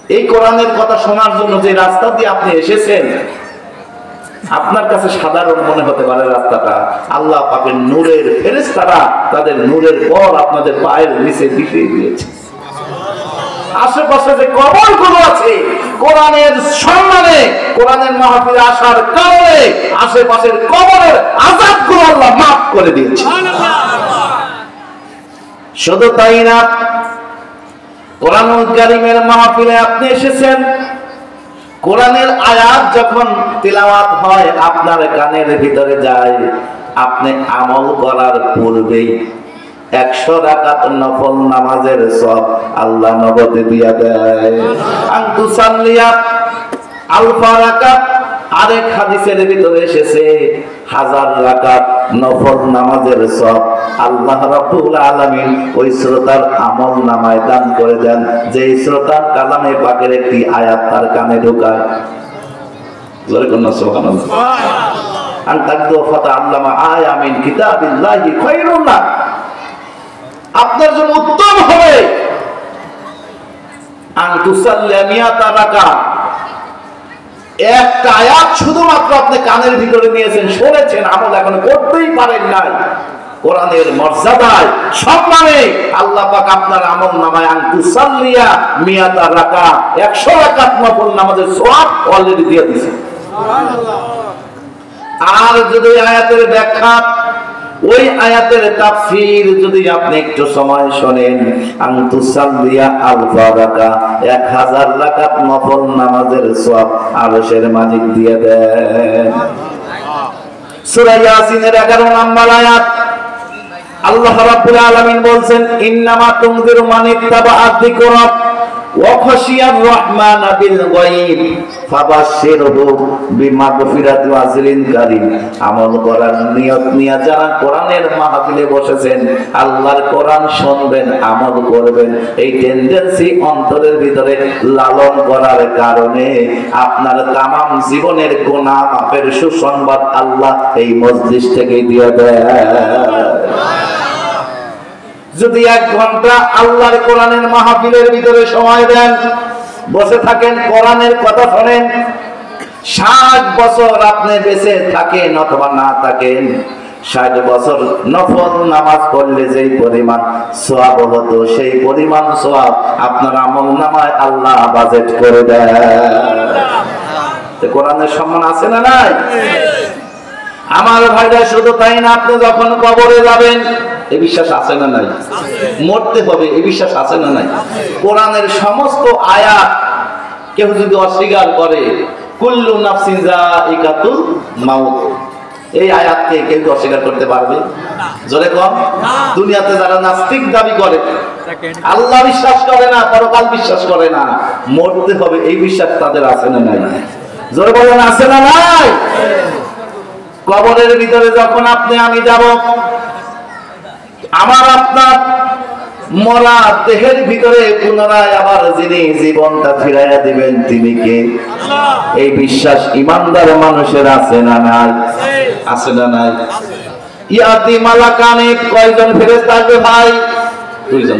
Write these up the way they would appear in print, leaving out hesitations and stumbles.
এই কোরআনের কথা শোনার জন্য যে রাস্তা দিয়ে আপনি এসেছেন, আপনার কাছে সাধারণ মনে হতে পারে রাস্তাটা, আল্লাহ পাকের নূরের ফেরেশতারা তাদের নূরের পর আপনাদের পায়ের নিচে বিছিয়ে দিয়েছে। আশেপাশে যে কবরগুলো আছে, কোরআনের সম্মানে, কোরআনের মাহফিলে আসার কারণে আশেপাশের কবরের আযাবগুলো আল্লাহ মাফ করে দিয়েছে। শুধু তাই না, কোরআনুল কারীমের মাহফিলে আপনি এসেছেন, কোরআনের আয়াত যখন তিলাওয়াত হয় আপনার কানের ভিতরে যায়, আপনি আমল করার পূর্বেই 100 রাকাত নফল নামাজের সওয়াব আল্লাহ নগদে দিয়া দেয়। আনতুসাল্লিয়া আলফা রাকাত, আরেক হাদিসের ভিতরে এসেছে 1000 রাকাত নফল নামাজের সওয়াব আল্লাহ রাব্বুল আলামিন ওই শ্রোতার আমল নামায় দান করে দেন, যে শ্রোতা কালামে পাকের একটি আয়াত তার কানে ঢোকায়। জোরে কোন সুবহানাল্লাহ। আন তাকদু ফাতাআল্লামা আয়া মিন কিতাবিল্লাহি খায়রুন লাক, আপনার জন্য উত্তম হবে আন তুসাল্লি মিয়াতা রাকাত, একটা আয়াত শুধুমাত্র আপনি কানের ভিতরে নিয়েছেন, শুনেছেন, আমল এখনো করতেই পারেন নাই। কোরআনের মর্যাদায় সম্মানে আল্লাহ পাক আপনার আমল নামায় আন তুসাল্লিয়া মিয়াতা রাকাত 100 রাকাত নফল নামাজের সওয়াব অলরেডি দিয়ে দিয়েছে। সুবহানাল্লাহ। আর যদি আয়াতের ব্যাখ্যা, ওই আয়াতের তাফসীর যদি আপনি একটু সময় শোনেন, আন তুসাল্লিয়া আলফা রাকাত 1000 রাকাত নফল নামাজের সওয়াব আরশের মালিক দিয়ে দেন। সূরা ইয়াসিনের 11 নম্বর আয়াত, আল্লাহ রাব্বুল আলামিন বলছেন, ইন্নামা তুনজিরু মান ইত্তাবা'a যিকরা ওয়া খাশিয়ার রহমান বিল গায়ব ফাবাশশিরহু বিমাগফিরাতি ওয়া আজরিন কারীম। আমল করার নিয়ত নিয়ে যারা কোরআনের মাহফিলে বসেছেন, আল্লাহর কোরআন শুনবেন, আমল করবেন, এই টেন্ডেন্সি অন্তরের ভিতরে লালন করার কারণে আপনার তামাম জীবনের গুনাহ মাফের সুসংবাদ আল্লাহ এই মজলিস থেকে দিয়ে দেয়। যদি 1 ঘন্টা আল্লাহর কোরআনের মাহফিলের ভিতরে সময় দেন, বসে থাকেন, কোরআনের কথা শোনেন, 60 বছর আপনি বেঁচে থাকেন অথবা না থাকেন, 60 বছর নফল নামাজ পড়লে যেই পরিমাণ সওয়াব হতো, সেই পরিমাণ সওয়াব আপনার আমল নামায় আল্লাহ বাজেট করে দেয়। কোরআনের সম্মান আছে না নাই? আমার ভাইরা, শুধু তাই না, আপনি যখন কবরে যাবেন, এই বিশ্বাস আছে না নাই? মরতে হবে, এই বিশ্বাস আছে না নাই? কোরআনের সমস্ত আয়াত কেউ যদি অস্বীকার করে, কুল্লু নাফসিন যায়িকাতুল মাউত, এই আয়াতকে কেউ অস্বীকার করতে পারবে? জোরে কম। দুনিয়াতে যারা নাস্তিক দাবি করে, আল্লাহ বিশ্বাস করে না, পরকাল বিশ্বাস করে না, মরতে হবে, এই বিশ্বাস তাদের আছে না নাই? জোরে বলেন, আছে না নাই? কবরের ভিতরে যখন আপনি আমি যাব, আমার আপনার মরা দেহের ভিতরে পুনরায় আবার যিনি জীবনটা ফিরাইয়া দিবেন তিনি কে? এই বিশ্বাস ইমানদার মানুষের আছে না নাই? আছে না নাই? ইয়াতি মালাকানে কয়জন ফেরেশতা আসবে ভাই? দুইজন।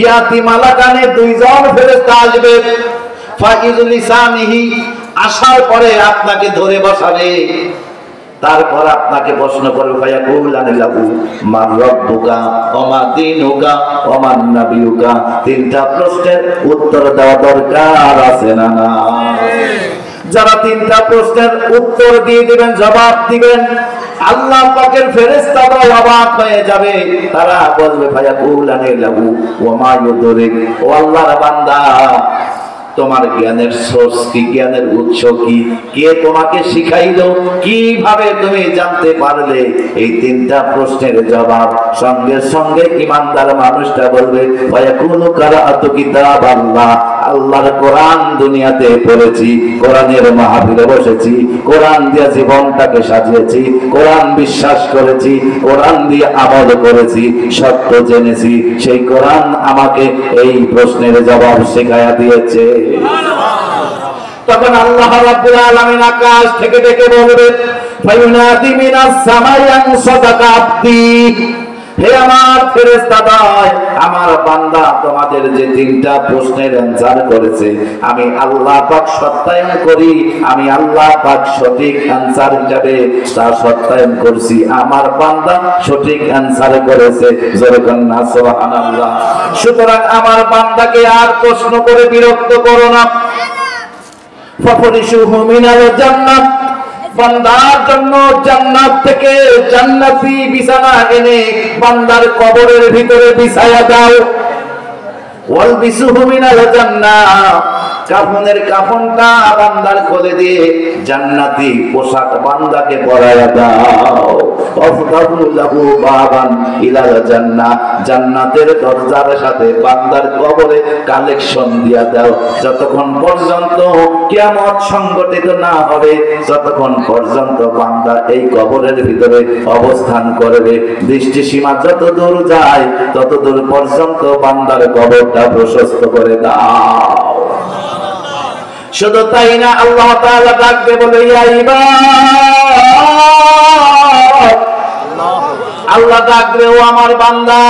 ইয়াতি মালাকানে 2 জন ফেরেশতা আসবে। ফাইজুল লিসানিহি, আসার পরে আপনাকে ধরে বসাবে, তারপর আপনাকে প্রশ্ন করবে, ফায়াকুলানিলাহু মান রাব্বুকা ওয়া মা দীনুকা ওয়া মান নাবিয়ুকা। 3টা প্রশ্নের উত্তর দেওয়া দরকার আছে না না? যারা 3টা প্রশ্নের উত্তর দিয়ে দিবেন, জবাব দিবেন, আল্লাহ পাকের ফেরেশতারা অবাক হয়ে যাবে। তারা বলবে, ফায়াকুলানিলাহু ওয়া মা ইউদরিক, ও আল্লাহর বান্দা, তোমার জ্ঞানের সোর্স কি, জ্ঞানের উৎস কি, কে তোমাকে শিখাইলো, কিভাবে তুমি জানতে পারলে? এই 3টা প্রশ্নের জবাব সঙ্গে সঙ্গে ইমানদার মানুষটা বলবে, ওয়ায়াকুনু কারাআতু কিতাবাল্লাহ, আল্লাহর কোরআন দুনিয়াতে পড়েছি, কোরআনের মাহফিলে বসেছি, কোরআন দিয়ে জীবনটাকে সাজিয়েছি, কোরআন বিশ্বাস করেছি, কোরআন দিয়ে আমল করেছি, সত্য জেনেছি, সেই কোরআন আমাকে এই প্রশ্নের জবাব শেখায়া দিয়েছে। তখন আল্লাহ রাব্বুল আলামিন আকাশ থেকে ডেকে বলবে, ফায়ুনাদি মিনাস সামাই আন সাদাকা আবদি, হে আমার ফেরেশতাগণ, আমার বান্দা তোমাদের যে তিনটা প্রশ্নের অ্যানসার করেছে, আমি আল্লাহ পাক সত্যায়ন করি, আমি আল্লাহ পাক সঠিক অ্যানসার হিসাবে তা সত্যায়ন করছি। আমার বান্দা সঠিক অ্যানসার করেছে, জোরে কন্না সুবহানাল্লাহ। সুতরাং আমার বান্দাকে আর প্রশ্ন করে বিরক্ত করো না। ফাফরিশুহু মিনাল জান্নাত, বান্দার জন্য জান্নাত থেকে জান্নাতি বিছানা এনে বান্দার কবরের ভিতরে বিছায়া দাও। ওয়ালবিসুহু মিনাল জান্নাহ, কাফনের কাফনটা বান্দার কোলে দিয়ে জান্নাতি পোশাক বান্দাকে পরায়া দাও। ওয়াফতাহু লাহু বাবান ইলাল জান্নাহ, জান্নাতের দরজার সাথে বান্দার কবরে কালেকশন দিয়া দাও। যতক্ষণ পর্যন্ত কিয়ামত সংগঠিত না হবে, যতক্ষণ পর্যন্ত বান্দা এই কবরের ভিতরে অবস্থান করবে, দৃষ্টি সীমা যত দূর যায় তত দূর পর্যন্ত বান্দার কবরটা প্রশস্ত করে দাও। শুধু তাই না, আল্লাহ তাআলা ডাকবে বলে, ইয়া ইবাদ, আল্লাহ ডাকবে, ও আমার বান্দা,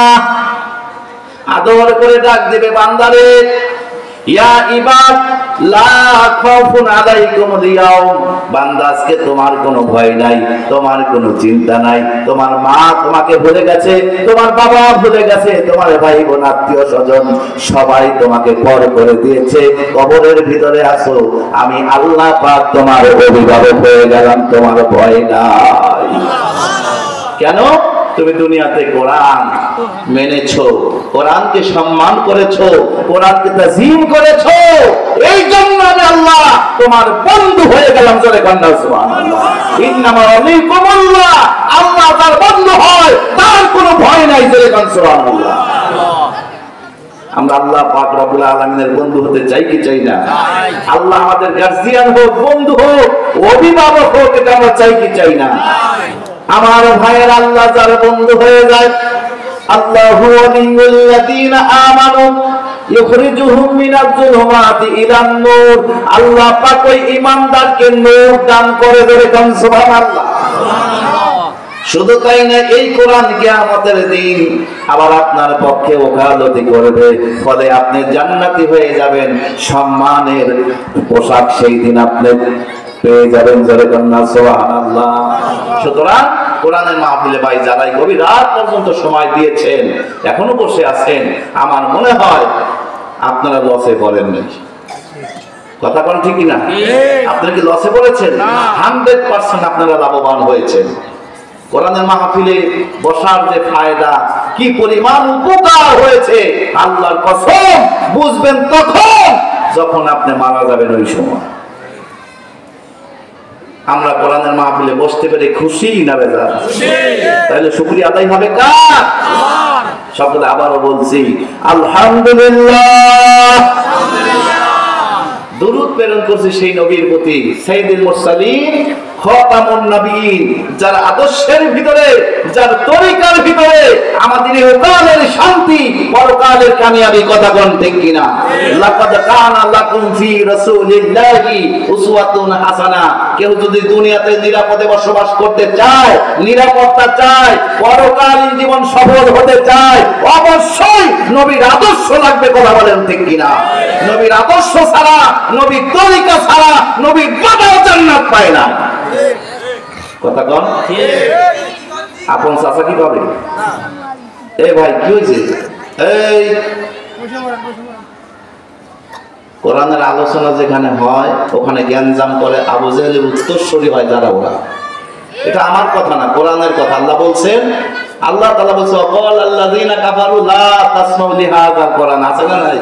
আদর করে ডাক দিবে, বান্দারে, ইয়া ইবাদ লা খাউফুন আলাইকুমুল ইয়াউম, বান্দা আজকে তোমার কোনো ভয় নাই, তোমার কোনো চিন্তা নাই। তোমার মা তোমাকে ভুলে গেছে, তোমার বাবা ভুলে গেছে, তোমার ভাই বোন আত্মীয় স্বজন সবাই তোমাকে পর করে দিয়েছে, কবরের ভিতরে আছো, আমি আল্লাহ পাক তোমার অভিভাবক হয়ে গেলাম, তোমার ভয় নাই। কেন? তুমি দুনিয়াতে কোরআন মেনেছো, কোরআনকে সম্মান করেছো, কোরআনকে তাজিম করেছো, এই জন্য আমি আল্লাহ তোমার বন্ধু হয়ে গেলাম। জোরে কন্না সুবহানাল্লাহ। ইন্নামা ওয়ালিকুমুল্লাহ, আল্লাহ তার বন্ধু হয়, তার কোনো ভয় নাই। জোরে কন্না সুবহানাল্লাহ। আমরা আল্লাহ পাক রব্বুল আলামিনের বন্ধু হতে চাই কি চাই না? আল্লাহ আমাদের গার্জিয়ান হোক, বন্ধু হোক, অভিভাবক হোক, এটা আমরা চাই কি চাই না? আমার ভাইয়ের আল্লাহ যার বন্ধু হয়ে যায়, আল্লাহু ওয়ালিয়ুল্লাযীনা আমানু ইখরিজুহুম মিনাজ যুলুমাতি ইলান নূর, আল্লাহ পাক ওই ঈমানদারকে নূর দান করে। ধরে কোন সুবহানাল্লাহ। শুধু তাই না, এই কোরআন কিয়ামতের দিন আবার আপনার পক্ষে ওকালতি করবে, ফলে আপনি জান্নাতি হয়ে যাবেন, সম্মানের পোশাক সেই দিন আপনি পেয়ে যাবেন। জোরে কন্না সুবহানাল্লাহ। সুতরাং কোরআনের মাহফিলে ভাই যারাই গভীর রাত পর্যন্ত সময় দিয়েছেন, এখনো বসে আছেন, আমার মনে হয় আপনারা লসে পড়েন নাই। কথা কোন ঠিক না? আপনারা কি লসে পড়েছেন? 100% আপনারা লাভবান হয়েছেন। কোরআনের মাহফিলে বসার যে ফায়দা, কি পরিমাণ উপকার হয়েছে, আল্লাহর কসম বুঝবেন তখন যখন আপনি মারা যাবেন, ওই সময়। আমরা কোরআনের মাহফিলে বসতে পেরে খুশি না বেজার? তাহলে শুকরিয়া আদায় হবে কার? সকলে আবারও বলছি আলহামদুলিল্লাহ। দরুদ প্রেরণ করছি সেই নবীর প্রতি, সাইয়্যিদুল মুরসালিন, খাতামুন নবীন, যার আদর্শের ভিতরে, যার তরিকার ভিতরে আমাদের ইহকালের শান্তি, পরকালের কামিয়াবি। কথা কোন ঠিক কিনা? লাকাদ কানা লাকুম ফি রাসূলিল্লাহি উসওয়াতুন হাসানাহ। কেউ যদি দুনিয়াতে নিরাপদে বসবাস করতে চায়, নিরাপত্তা চায়, পরকালীন জীবন সফল হতে চায়, অবশ্যই নবীর আদর্শ লাগবে। কথা বলেন ঠিক কিনা? নবীর আদর্শ ছাড়া, নবীর তরিকা ছাড়া, নবীর বাবাও জান্নাত পায় না। কথা কন আপন চাচা কি পাবে? এই ভাই কি হয়েছে? এই কোরআনের আলোচনা যেখানে হয়, ওখানে জ্ঞানজাম করে আবু জেহেলের উত্তরসূরি হয় যারা, ওরা। এটা আমার কথা না, কোরআনের কথা। আল্লাহ বলছেন, আল্লাহ তাআলা বলছে, ওয়াকাল আল্লাযীনা কাফারু লা তাসমাউ লিহাযাল কোরআন। আছে না নাই?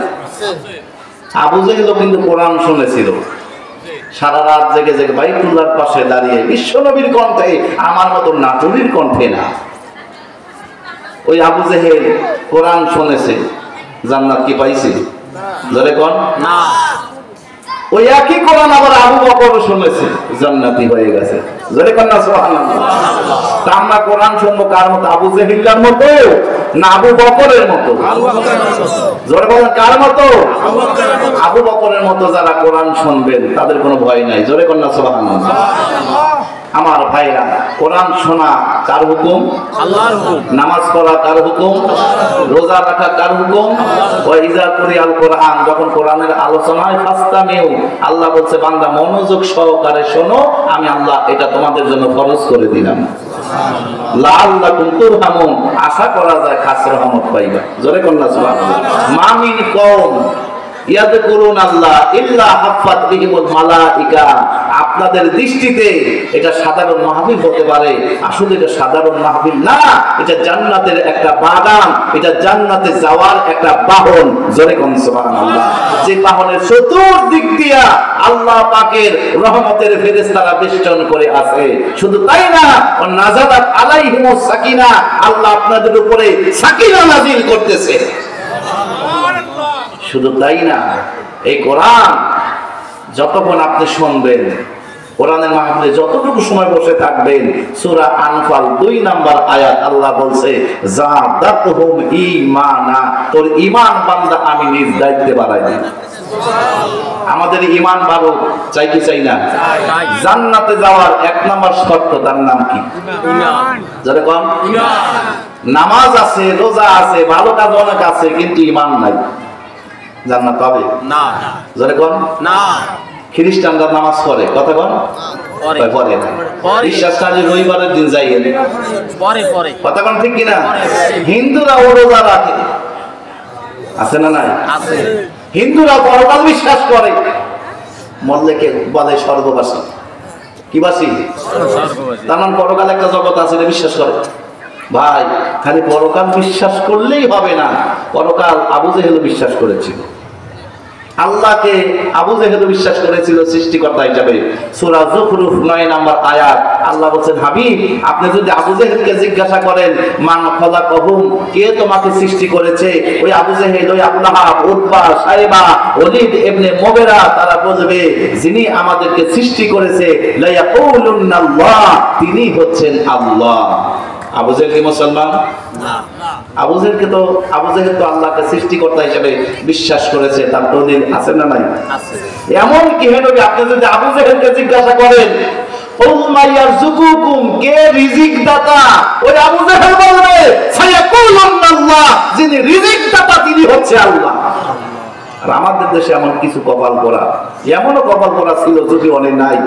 আবু জেহেলও কিন্তু কোরআন শুনেছিল, সারা রাত জেগে জেগে বাইতুল্লাহর পাশে দাঁড়িয়ে, বিশ্বনবীর কণ্ঠে, আমার মতো নাটুরির কণ্ঠে না। ওই আবু জেহেল কোরআন শুনেছে, জান্নাত কি পাইছে? জোরে কোন না। ওই একই কোরআন আবার আবু বকর শুনেছে, জান্নাতি হয়ে গেছে। জোরে কোন না সুবহানাল্লাহ। তা আমরা কোরআন শুনবো কার মতো? আবু জেহেলের মতো না আবু বকরের মতো? জোরে বলেন কার মতো? আবু বকরের মতো। যারা কোরআন শুনবেন তাদের কোনো ভয় নাই। জোরে কোন না সুবহানাল্লাহ। আমার ভাইরা, কোরআন শোনা কার হুকুম? আল্লাহর হুকুম। নামাজ পড়া কার হুকুম? রোজা রাখা কার হুকুম? ওয়া ইযা কুরিআল কোরআন, যখন কোরআনের আলোচনা হয় ফাসতামিউ, আল্লাহ বলছে বান্দা মনোযোগ সহকারে শোনো, আমি আল্লাহ এটা তোমাদের জন্য ফরজ করে দিলাম। লাআল্লাকুম তুরহামুন, আশা করা যায় খাস রহমত পাইবা। জোরে কোন না সুবহানাল্লাহ। মা মিন কওম ইয়াযকুরুনাল্লাহ ইল্লা হাফাত বিহিমুল মালাইকা, আপনাদের দৃষ্টিতে এটা সাধারণ মাহফিল হতে পারে, আসলে এটা সাধারণ মাহফিল না, এটা জান্নাতের একটা বাগান, এটা জান্নাতে যাওয়ার একটা বাহন। জোরে কোন সুবহানাল্লাহ। যে বাহনের চতুর্দিক দিয়া আল্লাহ পাকের রহমতের ফেরেশতারা বেষ্টন করে আছে। শুধু তাই না, ওয়া নাযালাত আলাইহিমুস সাকিনা, আল্লাহ আপনাদের উপরে সাকিনা নাযিল করতেছে। শুধু তাই না, এই কোরআন যতক্ষণ আপনি শুনবেন, কোরআনের মাহফিলে যতটুকু সময় বসে থাকবেন, সূরা আনফাল 2 নাম্বার আয়াত আল্লাহ বলছে যাদাতুহুম ঈমানা, তোর ঈমান বান্দা আমি নিজ দায়িত্বে বাড়াই দিই। আমাদের ঈমান বাড়ুক, চাই কি চাই না? জান্নাতে যাওয়ার 1 নাম্বার শর্ত, তার নাম কি? ঈমান। যারা কোন ঈমান, নামাজ আছে, রোজা আছে, ভালো কাজ অনেক আছে, কিন্তু ঈমান নাই, জান্নাত পাবে না। যারা কোন না। খ্রিস্টানরা নামাজ পড়ে, কথা কোন পড়ে না, বিশ্বাস করে রবিবারের দিন যাই পড়ে পড়ে, কথা কোন ঠিক কি না? হিন্দুরা রোজা রাখে, আছে না নাই? আছে। হিন্দুরা পরকাল বিশ্বাস করে, মরলে কে বলে স্বর্গবাসী, কি বাসী? স্বর্গবাসী। তার মানে পরকাল একটা জগৎ আছে, বিশ্বাস করে। ভাই, খালি পরকাল বিশ্বাস করলেই হবে না, পরকাল আবু জেহেল বিশ্বাস করেছিল, আল্লাহকে আবু জেহেল বিশ্বাস করেছিল সৃষ্টিকর্তা হিসাবে। সূরা যুখরুফ 9 নাম্বার আয়াত আল্লাহ বলেন, হাবিব আপনি যদি আবু জেহেলকে জিজ্ঞাসা করেন মান খলাকাহুম, কে তোমাকে সৃষ্টি করেছে, ওই আবু জেহেল, ওই আবু লাহাব, উতবা, সাইবা, ওলীদ ইবনে মুগীরা, তারা বলবে যিনি আমাদেরকে সৃষ্টি করেছে লা ইয়াকুলুনাল্লাহ, তিনি হচ্ছেন আল্লাহ। আবু জেহেল কি মুসলমান? না। আবু জেহেল তো আল্লাহকে সৃষ্টিকর্তা হিসেবে বিশ্বাস করেছে, তার দলিল আছে না নাই? আছে। এমন কি হে নবী, আপনি যদি আবু জেহেলকে জিজ্ঞাসা করেন ইয়ারযুকুকুম, কে রিজিক দাতা, ওই আবু জেহেল বলবে সায়াকুলুনাল্লাহ, যিনি রিজিক দাতা তিনি হচ্ছে আল্লাহ। আর আমাদের দেশে এমন কিছু কপাল পোড়া, এমনও কপাল পোড়া ছিল, যদি অনেক নাই।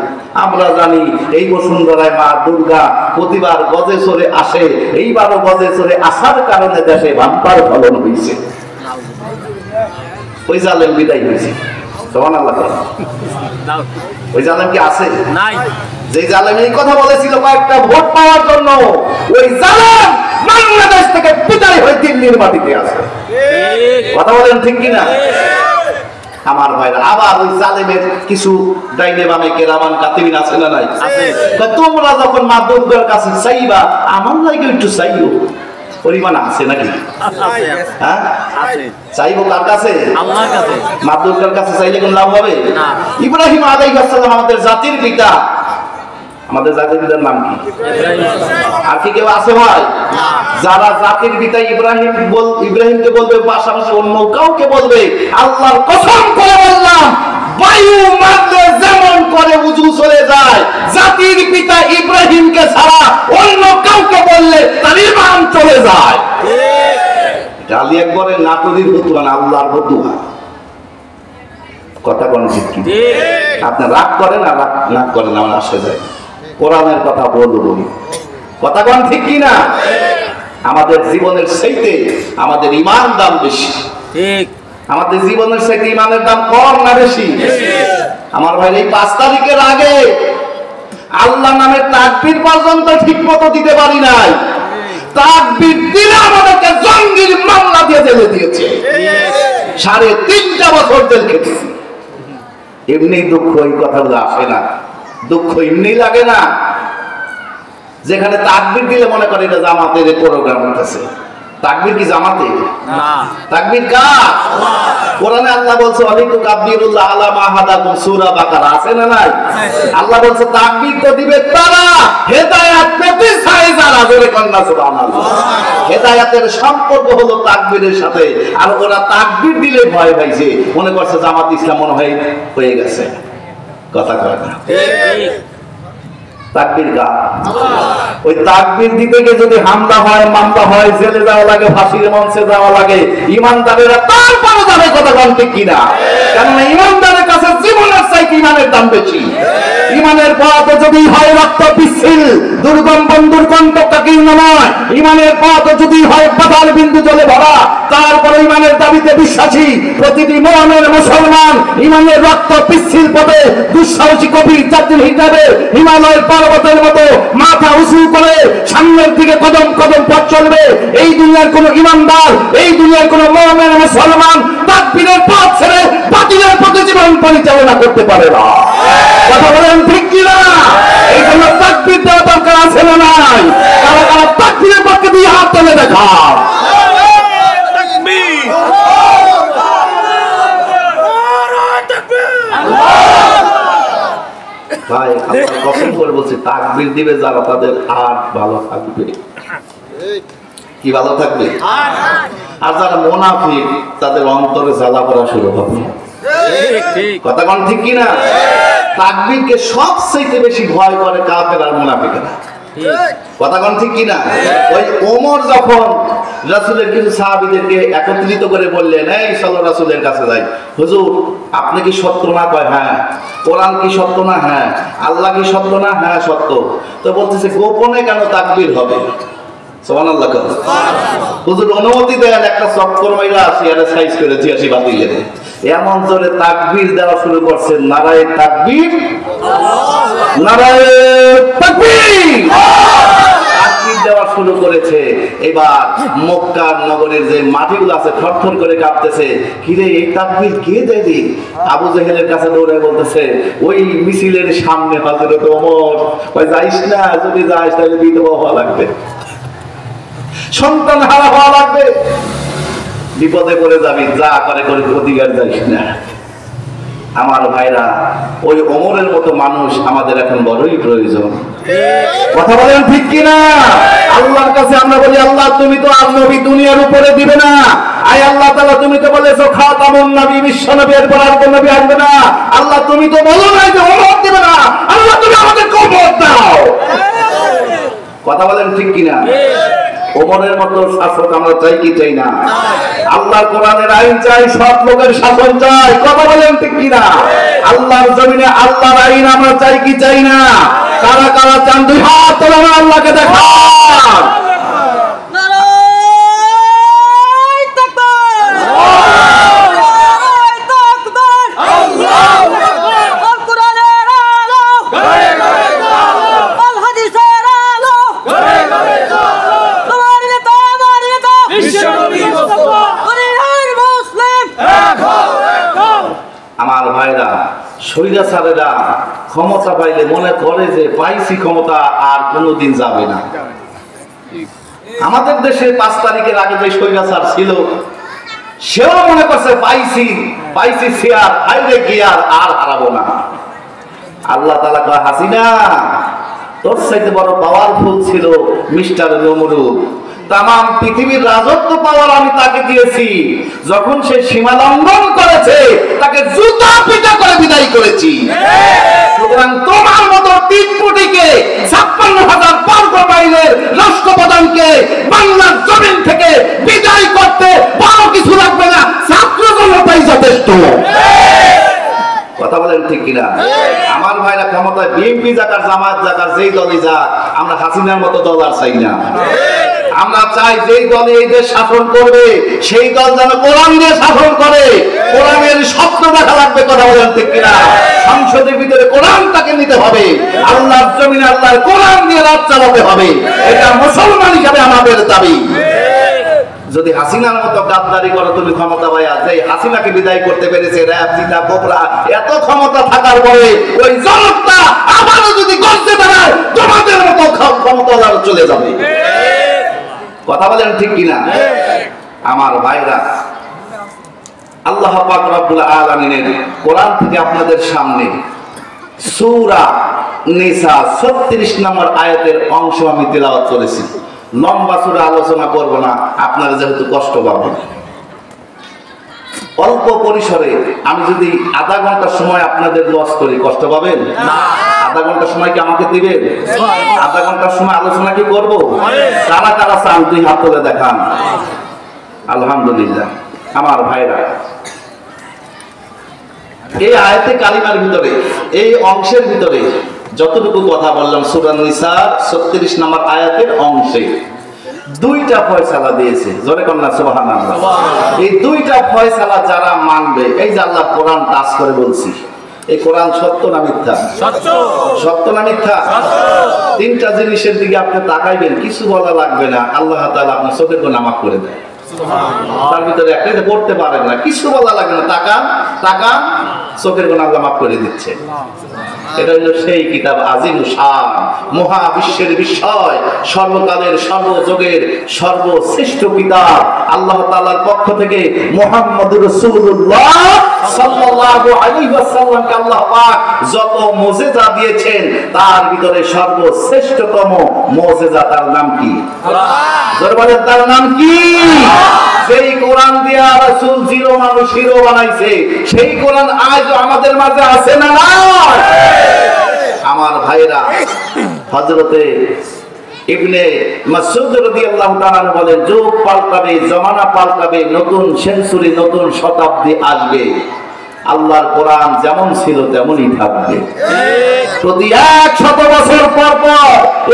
আমরা জানি এই বসুন্ধরায় মা দুর্গা প্রতিবার গজে চড়ে আসে, এইবারও গজে চড়ে আসার কারণে দেশে বাম্পার ফলন হয়েছে, ওই জালেম বিদায় হয়েছে। সুবহানাল্লাহ। ওই জালেম কি আছে? নাই। যে জালেম এই কথা বলেছিল কয়েকটা ভোট পাওয়ার জন্য, ওই জালেম বাংলাদেশ থেকে বিদায় হয়ে দিল্লির মাটিতে আছে। কথা বলেন ঠিক কিনা? আমার ভাইরা, আবার ওই জালেমের কিছু ডাইনে বামে কেরামান কাতিবিন আছে না নাই? আছে। তোমরা যখন মা দুর্গার কাছে চাইবা, আমার লাগে একটু চাইও, পরিমাণ আছে নাকি? হ্যাঁ আছে। চাইবো কার কাছে? আল্লাহর কাছে। মা দুর্গার কাছে চাইলে কোন লাভ হবে না। ইব্রাহিম আলাইহিস সালাম আমাদের জাতির পিতা, আমাদের জাতির পিতার নাম কি? আর কি কেউ আছে ভাই? যারা জাতির পিতা ইব্রাহিমকে বলবে, পাশাপাশি অন্য কাউকে বলবে, আল্লাহর কসম করে বললাম, বায়ু মারলে যেমন করে উজু চলে যায়, জাতির পিতা ইব্রাহিমকে ছাড়া অন্য কাউকে বললে তার ঈমান চলে যায়। এটা আলী আকবরের নাটুরির ফতুয়া না, আল্লাহর ফতুয়া। কথা কোন ঠিক কি? আপনি রাগ করেন আর রাগ করেন, আমার আসে যায়, কোরআনের কথা বলবো, কথা কোন ঠিক কি না? আমাদের জীবনের চাইতে আমাদের ঈমান দাম বেশি। ঠিক। আমাদের জীবনের চাইতে ঈমানের দাম কম না বেশি? আমার ভাই, এই 5 তারিখের আগে আল্লাহ নামের তাকবীর পর্যন্ত ঠিক মতো দিতে পারি নাই, তাকবীর দিলে আমাদেরকে জঙ্গির মামলা দিয়ে জেলে দিয়েছে, 3.5 বছর জেল খেটেছি। এমনি দুঃখ এই কথাগুলো আসে না, দুঃখ এমনি লাগে না। যেখানে তাকবীর দিলে মনে করে এটা জামাতের প্রোগ্রাম হতেছে, তাকবীর কি জামাতে না, তাকবীর কার? কোরআনে আল্লাহ বলছে আলাইকু কাব্বিরুল্লাহ আলা মা হাদাকুম, সূরা বাকারা আছে না নাই? আল্লাহ বলছে তাকবীর তো দিবে তারা হেদায়েত পেতে চায় যারা। জোরে কন্না সুবহানাল্লাহ। হেদায়েতের সম্পর্ক হলো তাকবীরের সাথে, আর ওরা তাকবীর দিলে ভয় পাইছে, মনে করছে জামাত ইসলাম মনে হয়ে গেছে, কথা কয় না। ঠিক। তাকবীর কার? ওই তাকবীর দিতে গিয়ে যদি হামলা হয়, মামলা হয়, জেলে যাওয়া লাগে, ফাঁসির মঞ্চে যাওয়া লাগে, ইমানদারেরা তারপরও যাবে, কথা বলেন ঠিক কিনা? কেননা ইমানদারের কাছে জীবনের চাইতে ইমানের দাম বেশি। ইমানের পথ যদি হয় রক্ত পিচ্ছিল, দুর্গম বন্ধুর কণ্ঠকাকীর্ণ নয়, ইমানের পথ যদি হয় পাতাল বিন্দু জলে ভরা, তারপরে ইমানের দাবিতে বিশ্বাসী প্রতিটি মুমিন মুসলমান ইমানের রক্ত পিচ্ছিল পথে দুঃসাহসী কবির যাত্রী হিসাবে হিমালয়ের পর্বতের মতো মাথা উঁচু করে সামনের দিকে কদম কদম পথ চলবে। এই দুনিয়ার কোন ইমানদার, এই দুনিয়ার কোন মুমিন মুসলমান তাকবীরের পথ ছেড়ে বাতিলের পথে জীবন পরিচালনা করতে পারে না। কথা বলেন ঠিক কিনা? এই জন্য তাকবীর দেওয়া দরকার আছে না নাই? কারা কারা তাকবীরের পক্ষে দিয়ে হাত তুলে দেখা। ভাই আমরা কখন করে বলছি তাকবীর দিবে যারা তাদের আর ভালো থাকবে। কি ভালো থাকবে? আর যারা মুনাফিক তাদের অন্তরে জ্বালা করা শুরু হবে। কথা কোন ঠিক কিনা? তাকবীরকে সবচেয়ে বেশি ভয় করে কাফের আর মুনাফিকরা। কথা কোন ঠিক কিনা? ওই ওমর যখন রাসূলের কিছু সাহাবীদেরকে একত্রিত করে বললেন, এই চলো রাসূলের কাছে যাই। হুজুর আপনি কি সত্য না? কয় হ্যাঁ। কোরআন কি সত্য না? হ্যাঁ। আল্লাহ কি সত্য না? হ্যাঁ সত্য। তো বলতেছে গোপনে কেন তাকবীর হবে? সুবহানাল্লাহ। হুজুর অনুমতি দেন, একটা চক্কর মাইরা আসি আর সাইজ করে জিয়াসি বাতিলে এমন জোরে তাকবীর দেওয়া শুরু করছেন, নারায়ে তাকবীর, নারায়ে তাকবীর, তাকবীর দেওয়া শুরু করেছে। এবার মক্কার নগরের যে মাটিগুলো আছে থরথর করে কাঁপতেছে। কিরে এই তাকবীর কে দেয়? আবু জেহেলের কাছে দৌড়ে বলতেছে ওই মিছিলের সামনে হযরত ওমর, ওই যাইস না, যদি যাস তাহলে বিধবা হওয়া লাগবে, সন্তান হারা হওয়া লাগবে, বিপদে পড়ে যাবি, যা করে করে অধিকার যাইস না। আমার ভাইরা, ওই ওমরের মতো মানুষ আমাদের এখন বড়ই প্রয়োজন। কথা বলেন ঠিক কিনা? আল্লাহর কাছে আমরা বলি আল্লাহ তুমি তো আর নবী দুনিয়ার উপরে দিবে না। আয় আল্লাহ তাআলা তুমি তো বলেছো খাতামুন নবী, বিশ্ব নবী, এরপর আর কোন নবী আসবে না। আল্লাহ তুমি তো বলো না যে ওমর দিবে না। আল্লাহ তুমি আমাদের কবর দাও। কথা বলেন ঠিক কিনা? ওমরের মতো শাসক আমরা চাই কি চাই না? আল্লাহর কোরআনের আইন চাই, সব লোকের শাসন চাই। কথা বলেন ঠিক কিনা? আল্লাহর জমিনে আল্লাহর আইন আমরা চাই কি চাই না? কারা কারা চান দুই হাত তোলেন, আল্লাহকে দেখান। আমার ভাইরা, স্বৈরাচারেরা ক্ষমতা পাইলে মনে করে যে পাইছি ক্ষমতা, আর কোনোদিন যাবে না। আমাদের দেশে 5 তারিখের আগে যে স্বৈরাচার ছিল, সেও মনে করছে পাইছি পাইছি চেয়ার, হাইরে গিয়ার আর হারাবো না। আল্লাহ তাআলা কয় হাসিনা তোর চাইতে বড় পাওয়ারফুল ছিল মিস্টার নমরুদ, তামাম পৃথিবীর রাজত্ব পাওয়ার আমি তাকে দিয়েছি। যখন সে সীমা লঙ্ঘন করেছে তাকে জুতা পিটা করে বিদায় করেছি। সুতরাং তোমার মতো টিটপুটিকে 56,000 বর্গ মাইলের রাষ্ট্রপ্রধানকে বাংলার জমিন থেকে বিদায় করতে বড় কিছু লাগবে না, ছাত্র জনতাই যথেষ্ট। কথা বলেন ঠিক কিনা? আমার ভাইরা, ক্ষমতায় বিএনপি যাক আর জামায়াত যাক আর যেই দলই যাক, আমরা হাসিনার মতো দল আর চাই না। আমরা চাই যেই দল এই দেশ শাসন করবে সেই দল যেন কোরআন দিয়ে শাসন করে। কোরআনের স্বপ্ন দেখা লাগবে। কথা বলেন ঠিক কিনা? সংসদের ভিতরে কোরআন তাকে নিতে হবে, আল্লাহর জমিনে আল্লাহর কোরআন দিয়ে রাজ চালাতে হবে। এটা মুসলমান হিসাবে আমাদের দাবি। যদি হাসিনার মতো গাদ্দারি করো তুমি ক্ষমতা পাইয়া, যে হাসিনাকে বিদায় করতে পেরেছে র‍্যাব, জিতা, কোবরা, এত ক্ষমতা থাকার পরে ওই জনতা আবারও যদি গর্জে দাঁড়ায় তোমাদের মতো ক্ষমতা চলে যাবে। কথা বলেন ঠিক কিনা? আমার ভাইরা, আল্লাহ পাক রব্বুল আলামিনের কোরআন থেকে আপনাদের সামনে সূরা নিসা 36 নম্বর আয়াতের অংশ আমি তেলাওয়াত করেছি। লম্বা সূরা আলোচনা করব না, আপনারা যেহেতু কষ্ট পাবেন। অল্প পরিসরে আমি যদি আধা ঘন্টা সময় আপনাদের লস করি কষ্ট পাবেন না? আধা ঘন্টা সময় কি আমাকে দিবেন? আধা ঘন্টার সময় আলোচনা কি করবো? কারা কারা চান দুই হাত তুলে দেখান। আলহামদুলিল্লাহ। আমার ভাইরা, এই আয়াতে কালিমার ভিতরে, এই অংশের ভিতরে যতটুকু কথা বললাম সূরা নিসার 36 নম্বর আয়াতের অংশে দুইটা ফয়সালা দিয়েছে। জোরে কন্যা সুবহানাল্লাহ। এই দুইটা ফয়সালা যারা মানবে, এই যে আল্লাহ কোরআন টাচ করে বলছি, এই কোরআন সত্য না মিথ্যা? সত্য। সত্য না মিথ্যা? তিনটা জিনিসের দিকে আপনি তাকাইবেন, কিছু বলা লাগবে না, আল্লাহ তাআলা আপনার চোখের গুনাহ মাফ করে দেয়। তার ভিতরে একটা করতে পারেন না, কিছু বলা লাগে না, টাকা চোখের গুনাহ আল্লাহ মাফ করে দিচ্ছে। এটা হলো সেই কিতাব আজিম শান, মহাবিশ্বের বিস্ময়, সর্বকালের সর্বযুগের সর্বশ্রেষ্ঠ কিতাব। আল্লাহ তাআলার পক্ষ থেকে মুহাম্মদুর রাসূলুল্লাহ সাল্লাল্লাহু আলাইহি ওয়াসাল্লামকে আল্লাহ পাক যত মুজিজা দিয়েছেন, তার ভিতরে সর্বশ্রেষ্ঠতম মুজিজা তার নাম কি? দরবারে তার নাম কি? সেই কোরআন দিয়া রাসূল জিরো মানুষ হিরো বানাইছে, সেই কোরআন আজ আমাদের মাঝে আছে না? আমার ভাইরা, হযরতে ইবনে মাসউদ রাদিয়াল্লাহু তাআলা বলেন, যুগ পাল্টাবে, জমানা পাল্টাবে, নতুন সেঞ্চুরি, নতুন শতাব্দী আসবে, আল্লাহর কোরআন যেমন ছিল তেমনই থাকবে। প্রতি 100 বছর পর পর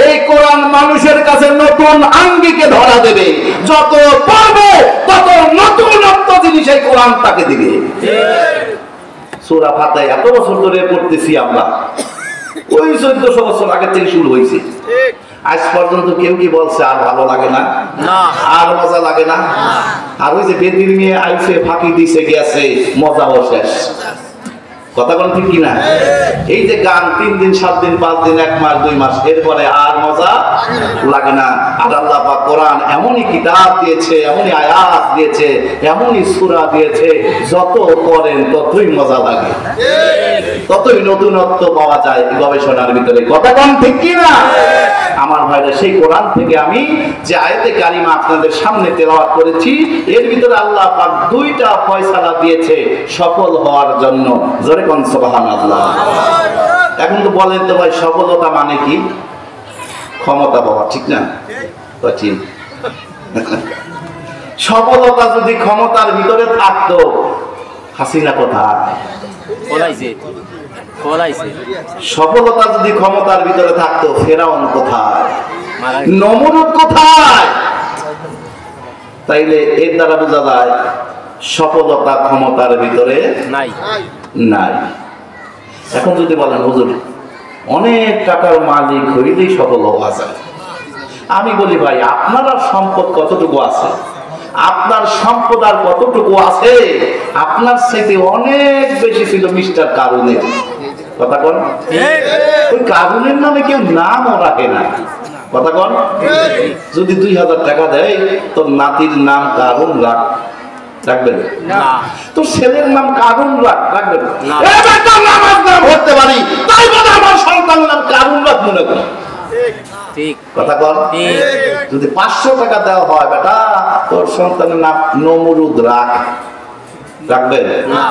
এই কোরআন মানুষের কাছে নতুন আঙ্গিকে ধরা দেবে। যত পড়বে তত নতুনত্ব জিনিস এই কোরআন তাকে দিবে। সূরা ফাতিহা এত বছর ধরে পড়তেছি আমরা, ওই 1400 বছর আগে থেকে শুরু হয়েছে। আজ পর্যন্ত কেউ কি বলছে আর ভালো লাগে না, আর মজা লাগে না? আর ওই যে বেদির মেয়ে আইসে ফাঁকি দিছে গেছে, মজাও শেষ। কথা বলেন ঠিক কিনা? এই যে গান 3 দিন 7 দিন 5 দিন 1 মাস 2 মাস, এরপরে আর মজা লাগে না। আর আল্লাহ পাক কোরআন এমনই কিতাব দিয়েছে, এমনই আয়াত দিয়েছে, এমনই সূরা দিয়েছে, যত পড়েন ততই মজা লাগে, ততই নতুনত্ব পাওয়া যায় গবেষণার ভিতরে। কথা বলেন ঠিক কিনা? আমার ভাইরা, সেই কোরআন থেকে আমি যে আয়াতে কারিমা আপনাদের সামনে তেলাওয়াত করেছি, এর ভিতরে আল্লাহ পাক দুইটা ফয়সালা দিয়েছে সফল হওয়ার জন্য। জোরে কোন সুবহানাল্লাহ। এখন তো বলেন তো ভাই, সফলতা মানে কি? ক্ষমতা পাওয়া, ঠিক না? ঠিক। সফলতা যদি ক্ষমতার ভিতরে থাকতো, হাসিনা কোথায়? সফলতা যদি ক্ষমতার ভিতরে থাকতো, ফেরাউন কোথায়? নমরুদ কোথায়? তাইলে এর দ্বারা বোঝা যায় সফলতা ক্ষমতার ভিতরে নাই। এখন যদি বলেন হুজুর অনেক টাকার মালিক হইলেই সফল হওয়া যায়, আমি বলি ভাই, আপনার সম্পদ কতটুকু আছে? আপনার সম্পদ আর কতটুকু আছে? আপনার সাথে অনেক বেশি ছিল মিস্টার কারুনের। কথা কোন? ওই কারুনের নামে কেউ নামও রাখে না। কথা কোন? যদি 2000 টাকা দেয়, তোর নাতির নাম কারুন রাখবেন না, তোর ছেলের নাম কারুন রাখবেন না, নামাজ না পড়তে পারি তাই বলে আমার সন্তানের নাম কারুন রাখ মনে কর। কথা কর। যদি 500 টাকা দেওয়া হয়, বেটা তোর সন্তানের নাম নমরুদ রাখবেন না।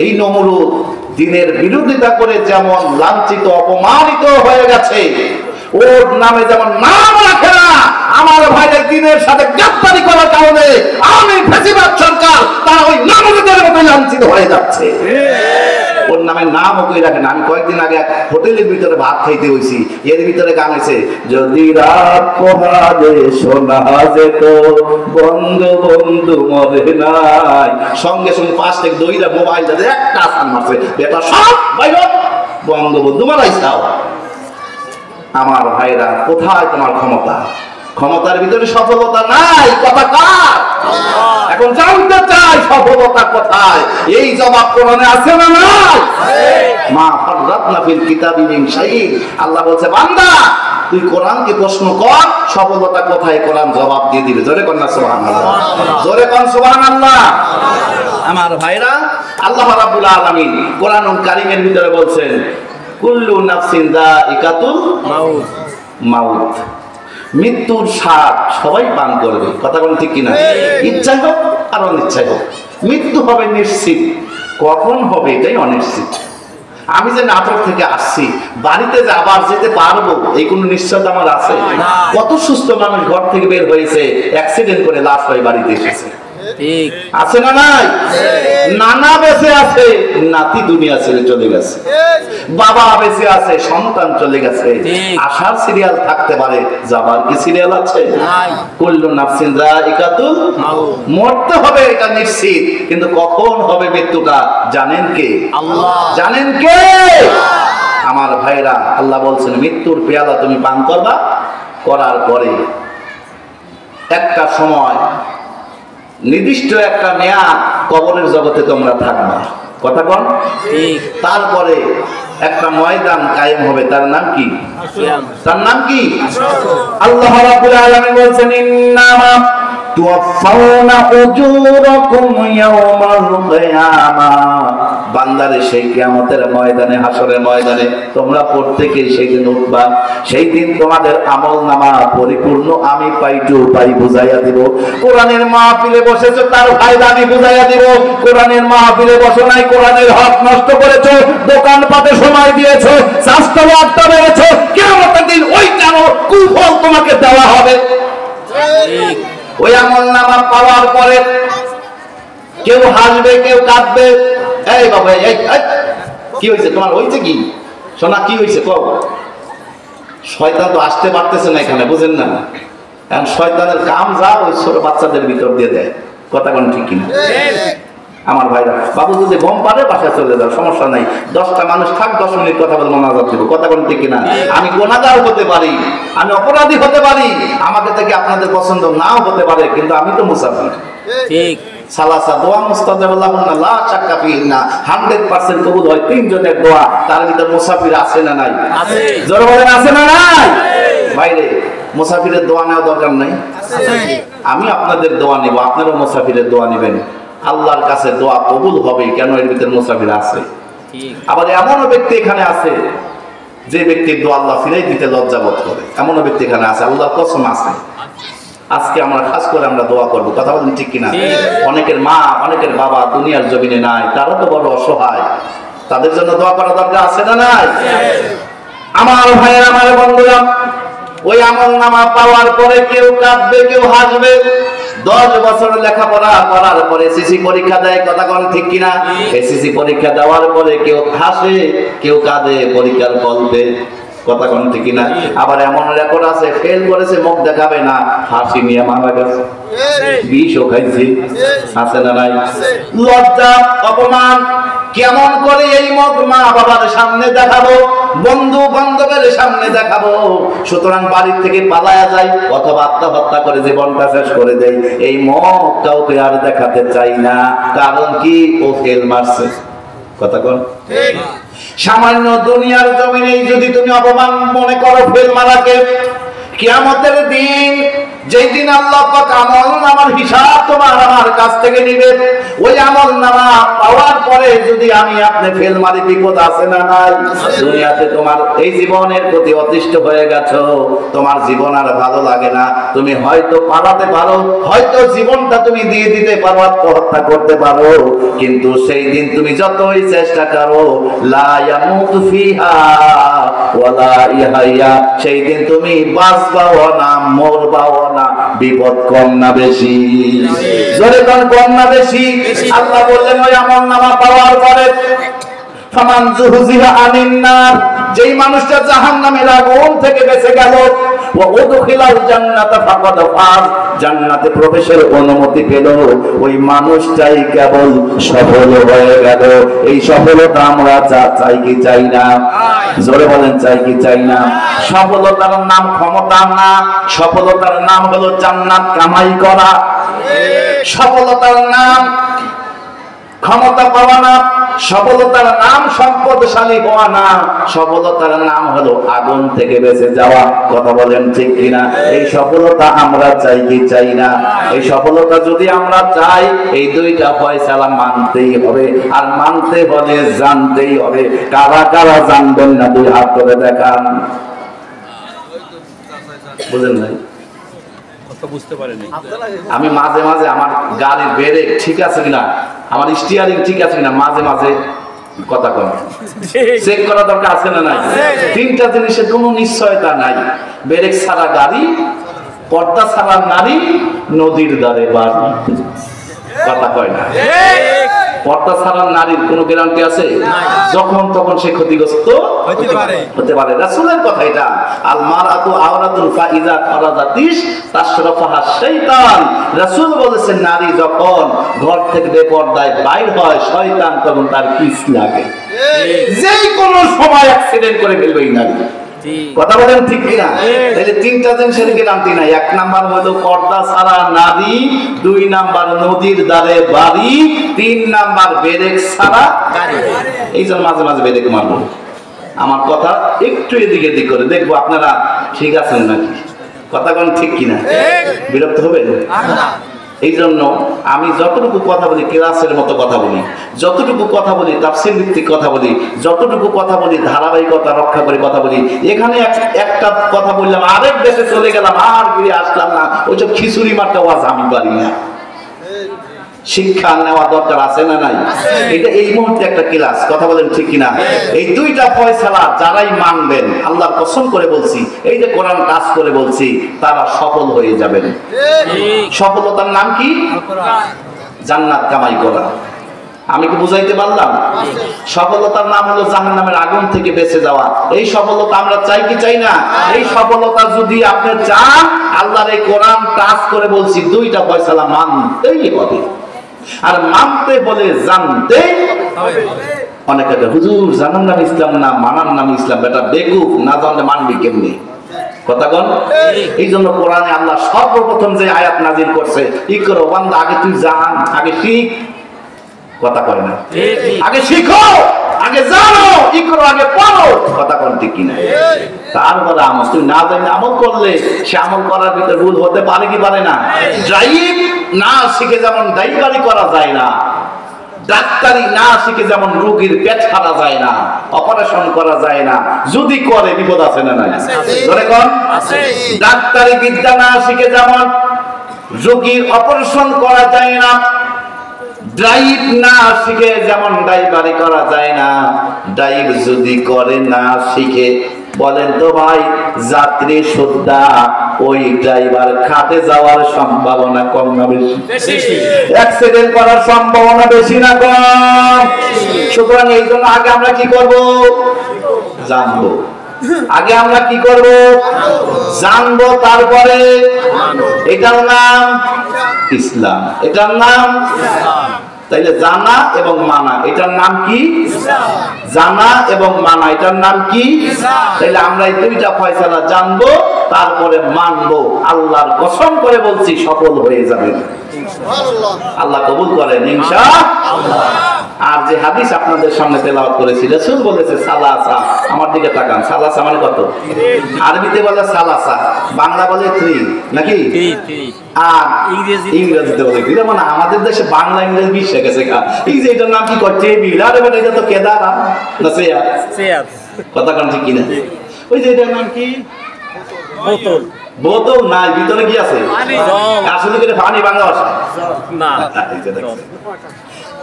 এই নমরুদ দ্বীনের বিরোধিতা করে যেমন লাঞ্ছিত অপমানিত হয়ে গেছে, ওর নামে যেমন নাম রাখে না, আমার ভাইদের দ্বীনের সাথে গ্রেফতারি করার কারণে আমি ফ্যাসিবাদ সরকার তারা ওই নমরুদের মতো লাঞ্ছিত হয়ে যাচ্ছে। ওর নামে নাম ওকে রাখে না। আমি কয়েকদিন আগে এক হোটেলের ভিতরে ভাত খাইতে হয়েছি, এর ভিতরে গান হয়েছে, যদি রাত পোহালে শোনা যেত বঙ্গবন্ধু মরে নাই, সঙ্গে সঙ্গে 5 থেকে 2টা মোবাইল যাদের একটা আসান মারছে, বেটা সব ভাই বঙ্গবন্ধু মারাইছাও। আমার ভাইরা, কোথায় তোমার ক্ষমতা? ক্ষমতার ভিতরে সফলতা নাই। কথা কার? এখন জানতে চাই সফলতা কোথায়? এই জবাব কোরআনে আছে না নাই? মা ফাররাতনা ফিল কিতাবি মিন শাইইন। আল্লাহ বলছে, বান্দা তুই কোরআনকে প্রশ্ন কর, সফলতা কোথায়? কোরআন জবাব দিয়ে দিবে। জোরে কর না সুবহানাল্লাহ, জোরে কর সুবহানাল্লাহ। আমার ভাইরা, আল্লাহ রাব্বুল আলামিন কোরআনুল কারীমের ভিতরে বলছেন, কুল্লু নাফসিন যায়িকাতুল মাউত, মৃত্যুর স্বাদ সবাই পান করবে। কথা বলেন ঠিক কিনা? ইচ্ছা হোক আর অনিচ্ছাই হোক, মৃত্যু হবে নিশ্চিত, কখন হবে এটাই অনিশ্চিত। আমি যে নাটক থেকে আসছি, বাড়িতে যে আবার যেতে পারবো এই কোনো নিশ্চয়তা আমার আছে? কত সুস্থ মানুষ ঘর থেকে বের হয়েছে, অ্যাক্সিডেন্ট করে লাশ হয়ে বাড়িতে এসেছে, আছে না নাই? নানা বেঁচে আছে, নাতি দুনিয়া ছেড়ে চলে গেছে, বাবা বেঁচে আছে, সন্তান চলে গেছে। আসার সিরিয়াল থাকতে পারে, যাবার কি সিরিয়াল আছে? কুল্লু নাফসিন যায়িকাতুল মাউত, মরতে হবে এটা নিশ্চিত, কিন্তু কখন হবে মৃত্যুটা জানেন কে? আল্লাহ। জানেন কে? আমার ভাইরা, আল্লাহ বলছেন মৃত্যুর পেয়ালা তুমি পান করবা, করার পরে একটা সময় নির্দিষ্ট একটা মেয়াদ কবরের জগতে তোমরা থাকবা, কথা কোন? তারপরে একটা ময়দান কায়েম হবে, তার নাম কি? তার নাম কি? আল্লাহ রাব্বুল আলামিন বলছেন ইন্নামা তুওয়াফাউনা উজুরাকুম ইয়াওমাল কিয়ামাহ, বান্দারে সেই কিয়ামতের ময়দানে, হাসরের ময়দানে তোমরা প্রত্যেকে সেই দিন উঠবা। সেই দিন তোমাদের আমলনামা পরিপূর্ণ আমি পাই বুঝাইয়া দিব। কোরআনের মাহফিলে বসেছো, তার ফায়দা আমি বুঝাইয়া দিব। কোরআনের মাহফিলে বসো নাই, কোরআনের হক নষ্ট করেছো, দোকানপাটে সময় দিয়েছো, স্বাস্থ্য লাভটা বেড়েছো, কিয়ামতের দিন ওই কেন কুফল তোমাকে দেওয়া হবে। ওই আমলনামা পাওয়ার পরে কেউ হাসবে, কেউ কাঁদবে। এই বাবা, এই কি হয়েছে তোমার? হয়েছে কি সোনা? কি হয়েছে কও? শয়তান তো আসতে পারতেছে না এখানে, বুঝেন না? এখন শয়তানের কাম যা ওই ছোট বাচ্চাদের ভিতর দিয়ে দেয়, কথা কোন ঠিক কিনা? আমার ভাইরা, বাবু যদি বোম পারে বাসায় চলে যাও, সমস্যা নাই, 10টা মানুষ থাক, 10 মিনিট কথা বলে মোনাজাত দিব, কথা কোন ঠিক কিনা? আমি গুনাহগার হতে পারি, আমি অপরাধী হতে পারি, আমাকে থেকে আপনাদের পছন্দ নাও হতে পারে, কিন্তু আমি তো মুসাফির। ঠিক। সালাসা দোয়া মুস্তাজাবুল্লাহুন্না লা শাক্কা ফিহিন্না, 100% কবুল হয় 3 জনের দোয়া। তার ভিতর মুসাফির আছে না নাই? আছে। জোরে বলেন আছে না নাই? বাইরে মুসাফিরের দোয়া নেওয়া দরকার নাই? আছে। আমি আপনাদের দোয়া নেব, আপনারাও মুসাফিরের দোয়া নেবেন। আল্লাহর কাছে দোয়া কবুল হবে, কেন? এর ভিতর মুসাফির আছে। ঠিক। আবার এমনও ব্যক্তি এখানে আছে যে ব্যক্তির দোয়া আল্লাহ ফিরাই দিতে লজ্জা বোধ করে, এমনও ব্যক্তি এখানে আছে, আল্লাহর কসম আছে। আজকে আমরা খাস করে আমরা দোয়া করবো, কথা বলেন ঠিক কিনা? অনেকের মা, অনেকের বাবা দুনিয়ার জমিনে নাই, তারা তো বড় অসহায়, তাদের জন্য দোয়া করা দরকার আছে না নাই? আমার ভাইয়ের, আমার বন্ধুরা, ওই আমলনামা পাওয়ার পরে কেউ কাঁদবে, কেউ হাসবে। 10 বছর লেখাপড়া করার পরে এসএসসি পরীক্ষা দেয়, কথা কোন ঠিক কিনা? এসএসসি পরীক্ষা দেওয়ার পরে কেউ হাসে, কেউ কাঁদে পরীক্ষার ফলতে, কথা কোন ঠিক কিনা? আবার এমন রেকর্ড আছে, ফেল করেছে, মুখ দেখাবে না, হাসি নিয়ে মারা গেছে, বিষও খাইছে, আছে না নাই? লজ্জা, অপমান কেমন করে এই মুখ মা বাবার সামনে দেখাবো, বন্ধু বান্ধবের সামনে দেখাবো? সুতরাং বাড়ির থেকে পালায়া যায় অথবা আত্মহত্যা করে জীবনটা শেষ করে দেয়। এই মুখ কাউকে আর দেখাতে চাই না, কারণ কি? ও ফেল মারছে, কথা কোন ঠিক? সামান্য দুনিয়ার জমিনে যদি তুমি অপমান মনে করো ফেল মারাকে, কিয়ামতের দিন, যেই দিন আল্লাহ পাক আমলনামার হিসাব তোমার আমার কাছ থেকে নিবে, ওই আমলনামা পাওয়ার পরে যদি আমি আপনি ফেল মারি, বিপদ আছে না নাই? দুনিয়াতে তোমার এই জীবনের প্রতি অতিষ্ঠ হয়ে গেছো, তোমার জীবন আর ভালো লাগে না, তুমি হয়তো পালাতে পারো, হয়তো জীবনটা তুমি দিয়ে দিতে পারো, আত্মহত্যা করতে পারো, কিন্তু সেই দিন তুমি যতই চেষ্টা করো, লা ইয়ামুতু ফিহা ওয়ালা ইয়াহইয়া, সেই দিন তুমি বাঁচবাও না, মরবাও না, বিপদ কম না বেশি? জোরে কোন কম না বেশি? আল্লাহ বললেন ওই আমলনামা পাওয়ার পরে ফামান যুহজিহা আনিন নার, যেই মানুষটা জাহান্নামের আগুন থেকে বেঁচে গেল, ওয়া উদখিলাল জান্নাতা ফাকাদ ফাজ, জান্নাতে প্রবেশের অনুমতি পেল, ওই মানুষটাই কেবল সফল হয়ে গেল। এই সফলতা আমরা চাই কি চাই না? জোরে বলেন চাই কি চাই না? সফলতার নাম ক্ষমতা না, সফলতার নাম হলো জান্নাত কামাই করা। সফলতার নাম ক্ষমতা পাওয়া না, সফলতার নাম সম্পদশালী হওয়া না, সফলতার নাম হলো আগুন থেকে বেঁচে যাওয়া, কথা বলেন ঠিক কিনা? এই সফলতা আমরা চাই কি চাই না? এই সফলতা যদি আমরা চাই, এই দুইটা ফয়সালা মানতেই হবে, আর মানতে হলে জানতেই হবে। কারা কারা জানবেন না? 2 হাত করে দেখান। বুঝেন নাই? বুঝতে পারেনি। আমি মাঝে মাঝে আমার গাড়ির ব্রেক ঠিক আছে কিনা, আমার স্টিয়ারিং ঠিক আছে কিনা মাঝে মাঝে কথা কয়, চেক করা দরকার আছে না নাই? তিনটা জিনিসের কোনো নিশ্চয়তা নাই। ব্রেক ছাড়া গাড়ি, পর্দা ছাড়া নারী, নদীর ধারে বাড়ি। কথা কয় না। পর্দা ছাড়া নারীর কোনো গ্যারান্টি আছে? যখন তখন সে ক্ষতিগ্রস্ত হতে পারে। রাসূলের কথা এটা, আল মারআতু আওরাতুন ফাইযা খারাজাতিস তাশরাফাহা শাইতান। রাসূল বলেছেন নারী যখন ঘর থেকে বেপরদায় বাইর হয়, শয়তান তখন তার কিস লাগে। যেই কোনো সময় অ্যাক্সিডেন্ট করে ফেলবে এই নারী। কথা বলেন ঠিক কিনা? তাহলে তিনটা জিনিসের গ্যারান্টি নাই। এক নাম্বার হলো পর্দা ছাড়া নারী, দুই নাম্বার নদীর ধারে বাড়ি, তিন নাম্বার ব্রেক ছাড়া গাড়ি। এই জন্য মাঝে মাঝে ব্রেক মারবো। আমার কথা একটু এদিকে এদিক করে দেখবো আপনারা ঠিক আছেন নাকি। কথা কোন ঠিক কিনা? বিরক্ত হবেন? এই জন্য আমি যতটুকু কথা বলি ক্লাসের মতো কথা বলি, যতটুকু কথা বলি তাফসীর ভিত্তিক কথা বলি, যতটুকু কথা বলি ধারাবাহিকতা রক্ষা করে কথা বলি। এখানে একটা কথা বললাম, আরেক দেশে চলে গেলাম, আর ফিরে আসলাম না, ওইসব খিচুড়ি মার্কা ওয়াজ আমি পারি না। শিক্ষা নেওয়া দরকার আছে না নাই? এটা এই মুহূর্তে একটা ক্লাস। কথা বলেন ঠিক কিনা? এই দুইটা ফয়সালা যারাই মানবেন, আল্লাহর কসম করে বলছি, এই যে কোরআন টাচ করে বলছি, তারা সফল হয়ে যাবেন। সফলতার নাম কি? জান্নাত কামাই করা। আমি কি বুঝাইতে পারলাম? সফলতার নাম হলো জাহান্নামের আগুন থেকে বেঁচে যাওয়া। এই সফলতা আমরা চাই কি চাই না? এই সফলতা যদি আপনি চান, আল্লাহর এই কোরআন টাচ করে বলছি, দুইটা ফয়সালা মানতেই হবে। আর মানতে বলে জানতে হবে। অনেকে হুজুর জানার নাম ইসলাম না, মানার নাম ইসলাম। বেটা বেকুফ, না জানলে মানবি কেমনি? কথা কোন? এই জন্য কোরআনে আল্লাহ সর্বপ্রথম যে আয়াত নাজিল করছে, ইকরা বান্দা, আগে তুই জান, আগে শিখ। কথা কয় না? আগে শিখো, আগে জানো, ইকরা আগে পড়ো। কথা কোন ঠিক কিনা? তারপরে আমল। তুই না জানি আমল করলে সে আমল করার ভিতরে ভুল হতে পারে কি পারে না? ড্রাইভ না শিখে যেমন ড্রাইভারি করা যায় না, ডাক্তারি না শিখে যেমন রোগীর পেট ফাটা যায় না, অপারেশন করা যায় না, যদি করে বিপদ আছে না নাই? ধরে কোন ডাক্তারি বিদ্যা না শিখে যেমন রোগীর অপারেশন করা যায় না, ড্রাইভ না শিখে যেমন ড্রাইভারি করা যায় না, ড্রাইভ যদি করে না শিখে, বলেন তো ভাই, যাত্রী সুদ্ধা ওই ড্রাইভার খাটে যাওয়ার সম্ভাবনা কম না বেশি? অ্যাক্সিডেন্ট করার সম্ভাবনা বেশি না কম? সুতরাং এই জন্য আগে আমরা কি করব? জানবো। আগে আমরা কি করব? জানবো, তারপরে এটার নাম ইসলাম। এটার নাম তাইলে জানা এবং মানা, এটার নাম কি? জানা এবং মানা, এটার নাম কি? তাইলে আমরা এই দুইটা ফয়সালা জানবো, তারপরে মানবো। আল্লাহর কসম করে বলছি, সফল হয়ে যাবেন। আল্লাহ কবুল করেন ইনশাআল্লাহ। আর যে হাদিস আপনাদের সামনে তেলাওয়াত করেছি, রাসূল বলেছে সালাসা। আমার দিকে তাকান, সালাসা মানে কত? আরবিতে বলে সালাসা, বাংলা বলে 3 নাকি? আর ইংরেজিতে বলে 3। মানে আমাদের দেশে বাংলা ইংরেজি মিশে গেছে। এই যে এটার নাম কি? টেবিল। আরে বেটা, এটা তো কেদারা না চেয়ার। কথা কোন ঠিক কিনা? ওই যে এটার নাম কি? বোতল। বোতল নাই, ভিতরে কি আছে? আসলে কি পানি? বাংলা ভাষা না।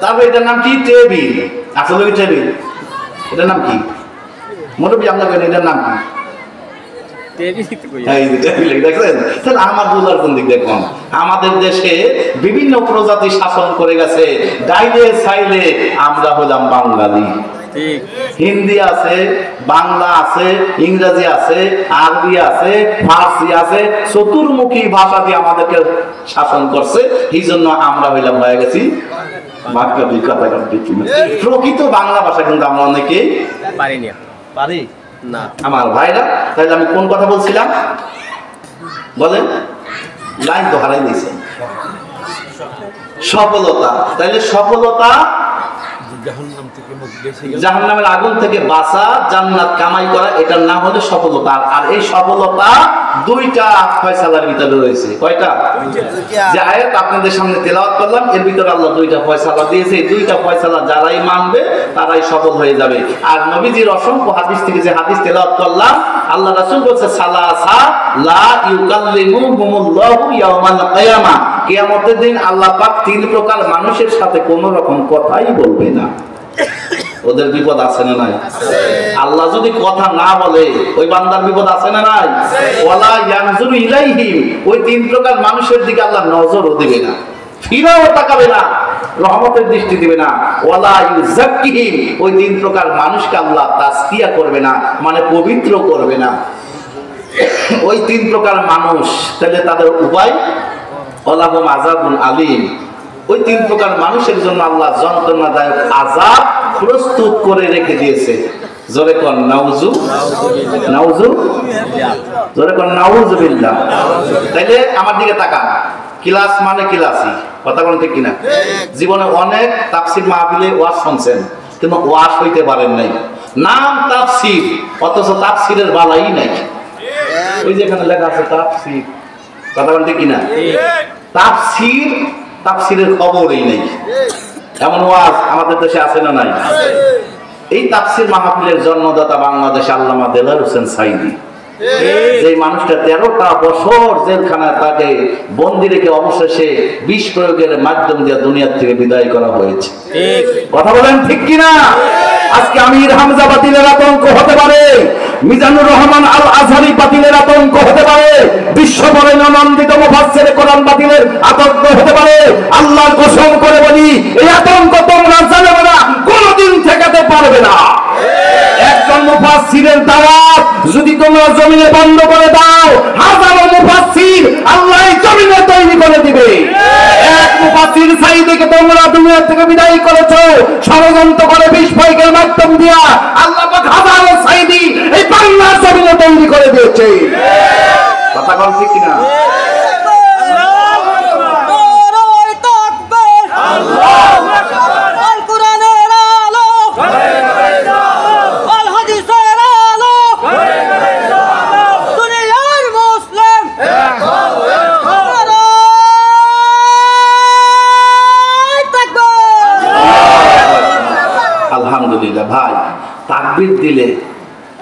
তারপর এটার নাম কি? টেবিল। আসলে কি টেবিল? এটার নাম কি? মুরব্বি আপনার কেন এটার নাম কি? আমার বোঝার কোন দিক দেখুন, আমাদের দেশে বিভিন্ন প্রজাতি শাসন করে গেছে। ডাইলে সাইলে আমরা হলাম বাঙালি। হিন্দি আছে, বাংলা আছে, ইংরেজি আছে, আরবি আছে, ফার্সি আছে, চতুর্মুখী ভাষা দিয়ে আমাদেরকে শাসন করছে। এই জন্য আমরা হইলাম হয়ে গেছি বাঙালি। কথা প্রকৃত বাংলা ভাষা কিন্তু আমরা অনেকে পারি না আমার ভাইরা। তাহলে আমি কোন কথা বলছিলাম বলেন? লাইন তো হারাই দিয়েছে। সফলতা। তাহলে সফলতা জাহান্নামের আগুন থেকে বাঁচা, জান্নাত কামাই করা, এটার নাম হলো সফলতা। আর এই সফলতা দুইটা ফয়সালার ভিতরে রয়েছে। কয়টা? যে আয়াত আপনাদের সামনে তেলাওয়াত করলাম এর ভিতরে আল্লাহ দুইটা ফয়সালা দিয়েছে। এই দুইটা ফয়সালা যারাই মানবে তারাই সফল হয়ে যাবে। আর নবীজির অসংখ্য হাদিস থেকে যে হাদিস তেলাওয়াত করলাম, আল্লাহ রাসূল বলেছে সালাসা লা ইউকাল্লিমুহুমুল্লাহু ইয়াওমাল কিয়ামা, কিয়ামতের দিন আল্লাহ পাক তিন প্রকার মানুষের সাথে কোনো রকম কথাই বলবে না। ওদের বিপদ আছে না নাই? আল্লাহ যদি কথা না বলে ওই বান্দার বিপদ আছে না নাই? ওয়ালা ইয়ানজুরু ইলাইহিম, ওই তিন প্রকার মানুষের দিকে আল্লাহ নজরও দিবে না, ফিরেও তাকাবে না, রহমতের দৃষ্টি দিবে না। ওয়ালা ইউযাক্কিহিম, ওই তিন প্রকার মানুষকে আল্লাহ তাসকিয়া করবে না, মানে পবিত্র করবে না। ওই তিন প্রকার মানুষ, তাহলে তাদের উপায় ওয়ালাহুম আযাবুন আলীম, ওই তিন প্রকার মানুষের জন্য আল্লাহ যন্ত্রণাদায়ক আযাব প্রস্তুত করে রেখে দিয়েছে। জোরে কোন নাউজু নাউজু, জোরে কোন নাউজুবিল্লাহ। তাইলে আমার দিকে তাকান, ক্লাস মানে ক্লাসই, কথা কোন ঠিক কিনা? জীবনে অনেক তাফসীর মাহফিলে ওয়াজ শুনছেন কিন্তু ওয়াজ হইতে পারেন নাই, নাম তাফসীর অথচ তাফসীরের বালাই নাই। ওই যে এখানে লেখা আছে তাফসীর, কথা কোন ঠিক কিনা? তাফসীর, তাফসীরের খবরই নেই। এমন ওয়াজ আমাদের দেশে আছে না নাই? এই তাফসীর মাহফিলের জন্মদাতা বাংলাদেশ আল্লামা দেলার হোসেন সাইদি, যে মানুষটা 13টা বছর জেলখানায় তাকে বন্দী রেখে অবশেষে বিষ প্রয়োগের মাধ্যম দিয়ে দুনিয়া থেকে বিদায় করা হয়েছে। কথা বলেন ঠিক কিনা? আজকে আমির হামজা বাতিলের আতঙ্ক হতে পারে, মিজানুর রহমান আল আজহারি বাতিলের আতঙ্ক হতে পারে, বিশ্ব বরেণ্যনন্দিত মুফাসসির কোরআন বাতিলের আতঙ্ক হতে পারে। আল্লাহর কসম করে বলি, এই আতঙ্ক তোমরা জানো না, কোনোদিন ঠেকাতে পারবে না। একজন মুফাসসিরের দাওয়াত যদি তোমরা জমিনে বন্ধ করে দাও, হাজারো মুফাসসির আল্লাহ জমিনে তৈরি করে দিবে। এক মুফাসসির সাইদিকে তোমরা দুনিয়া থেকে বিদায় করেছো ষড়যন্ত্র করে বিষ প্রয়োগের মাধ্যম দিয়া, আল্লাহ পাক হাজারো সাইদি এই বাংলার জমিনে তৈরি করে দিয়েছে। কথা বল ঠিক কিনা? আলহামদুলিল্লাহ ভাই, তাকবীর দিলে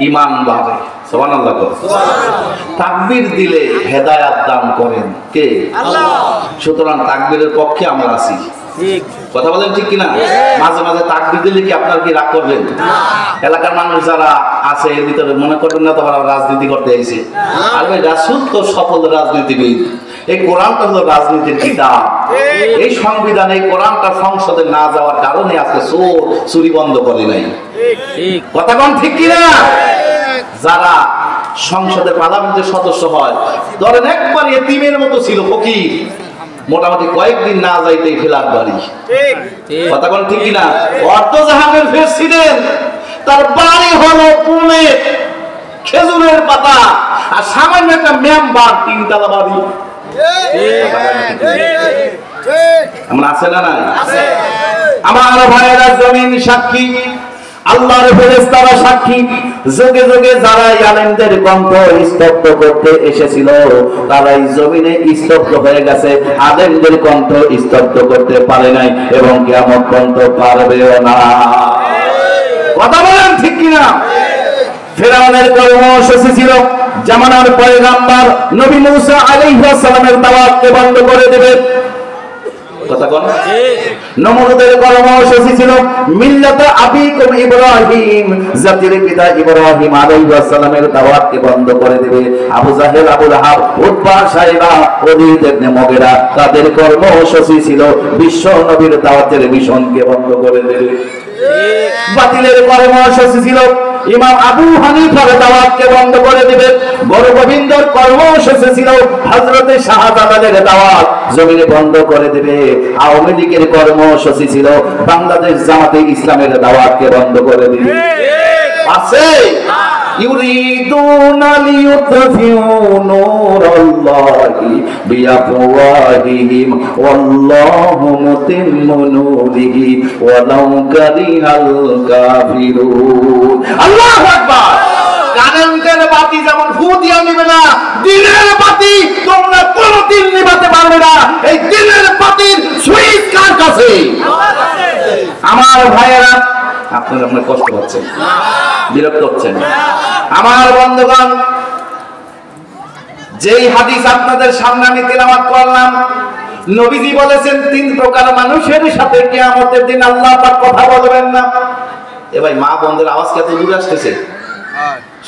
ঈমান বাড়ে। সুবহানাল্লাহ। তাকবীর দিলে হেদায়েত দান করেন কে? আল্লাহ। সুতরাং তাকবীরের পক্ষে আমরা আছি। ঠিক কথা বলেন ঠিক কিনা? মাঝে মাঝে তাকবীর দিলে কি আপনার কি রাগ করবেন? এলাকার মানুষ যারা আছে এর ভিতরে মনে করবেন না তোমরা রাজনীতি করতে আইছে। আর ভাই রাসূল তো সফল রাজনীতিবিদ। এই কোরআনটা হলো রাজনীতির কিতাব। এই সংবিধান, এই কোরআনটা সংসদে না যাওয়ার কারণে আজকে চুরি বন্ধ করে নাই। কথা কোন ঠিক কিনা? যারা সংসদে পার্লামেন্টের সদস্য হয়, ধরেন একবার এতিমের মতো ছিল, ফকির, মোটামুটি কয়েকদিন না যাইতেই ফেলার বাড়ি। কথা কোন ঠিক কিনা? অর্ধজাহানের প্রেসিডেন্ট, তার বাড়ি হলো পুনে খেজুরের পাতা, আর সামান্য একটা মেম্বার 3তলা বাড়ি। আমরা আছে না নাই? আমার ভাইয়েরা জমিন সাক্ষী, আল্লাহর ফেরেশতারা সাক্ষী। যুগে যুগে যারা আলেমদের কণ্ঠ স্তব্ধ করতে এসেছিল তারাই জমিনে স্তব্ধ হয়ে গেছে, আলেমদের কণ্ঠ স্তব্ধ করতে পারে নাই এবং কিয়ামত পর্যন্ত পারবেও না। কথা বলেন ঠিক কিনা? ফিরআউনের কর্মসূচি ছিল জামানার পয়গম্বর নবী মুসা আলাইহিস সালামের দাওয়াতকে বন্ধ করে দেবে। কথা কোন? নমরুদের কর্মসূচি ছিল মিল্লাতে আবিকুম ইব্রাহিম, জাতির পিতা ইব্রাহিম আলাইহিস সালামের দাওয়াতকে বন্ধ করে দেবে। আবু জাহেল, আবু লাহাব, উতবা, সাইবা, ওলীদ ইবনে মুগীরা, তাদের কর্মসূচি ছিল বিশ্ব নবীর দাওয়াতের মিশনকে বন্ধ করে দেবে। বাতিলের কর্মসূচি ছিল ইমাম আবু হানিফার দাওয়াতকে বন্ধ করে দিবে। বড় গোবিন্দর কর্মসূচি ছিল হযরতে শাহজালালের দাওয়াত জমিনে বন্ধ করে দিবে। আওয়ামী লীগের কর্মসূচি ছিল বাংলাদেশ জামাতে ইসলামের দাওয়াতকে বন্ধ করে দিবে। আছে ইউরিদুনা লিইউতফিউ নূরাল্লাহি বিআফওয়াহিহিম ওয়াল্লাহু মুতিম্মু নূরিহি ওয়ালাউ কারিহাল কাফিরুন। আল্লাহু আকবার। কারেন্টের বাতি যেমন ফু দিয়া নিবে না, দিনের বাতি তোমরা কোনদিন নিভাতে পারবে না। এই দিনের বাতির সুইচ কার কাছে? আমার ভাইয়েরা, আপনারা কষ্ট পাচ্ছেন, বিরক্ত হচ্ছেন। আমার বন্ধুগণ, যেই হাদিস আপনাদের সামনে আমি তেলাওয়াত করলাম, নবীজি বলেছেন 3 প্রকার মানুষের সাথে কিয়ামতের দিন আল্লাহ পাক কথা বলবেন না। এ ভাই মা বোনদের আওয়াজ কত দূরে আসতেছে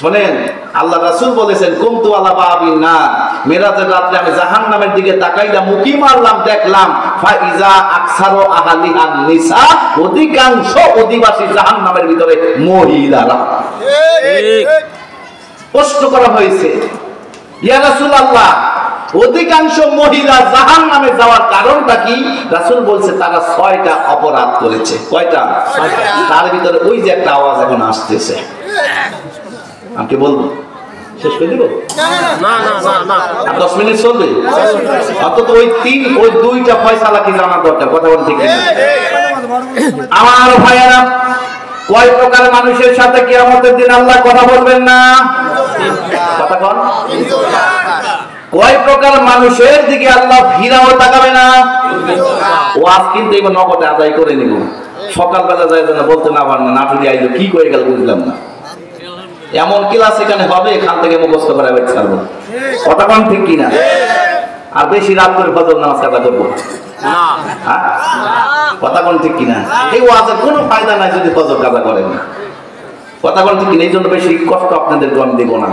শোনেন। আল্লাহ রাসূল বলেছেন কুনতু আলা বাবিন না, মেরাজের রাতে আমি জাহান্নামের দিকে তাকাইলাম, উকি মারলাম, দেখলাম ফাইজা আকসারু আহলিহান নিসা, অধিকাংশ অধিবাসী জাহান্নামের ভিতরে মহিলারা। ঠিক প্রশ্ন করা হয়েছে, ইয়া রাসূলুল্লাহ অধিকাংশ মহিলা জাহান্নামে যাওয়ার কারণটা কি? রাসূল বলছে তারা 6টা অপরাধ করেছে। কয়টা? তার ভিতরে ওই যে একটা আওয়াজ এখন আসতেছে, আমি কি বলবো? শেষ করে দিব? না না না না, আর 10 মিনিট চলবে। অন্তত ওই 2টা ফয়সালা কি জানা দরকার। কথা বলতে ঠিক না? আমার ভাইয়েরা, কয় প্রকার মানুষের সাথে কিয়ামতের দিন আল্লাহ কথা বলবেন না? কথা বল। কয় প্রকার মানুষের দিকে আল্লাহ ফিরাও তাকাবে না? ওয়াজ কিন্তু এবার নগদে আদায় করে নিব। সকালবেলা যায় যেন বলতে না পারেন, নাটুরি আইলো কি করে গেল বুঝলাম না। এমন ক্লাস এখানে হবে, এখান থেকে মুখস্থ করে আবার ছাড়বো। কথা কোন ঠিক কিনা? আর বেশি রাত করে ফজর নামাজ কাজা করবো না। কথা কোন ঠিক কিনা? এই ওয়াজের কোনো ফায়দা নাই যদি ফজর কাজা করেন। কথা কোন ঠিক কিনা? এই জন্য বেশি কষ্ট আপনাদেরকে আমি দেবো না।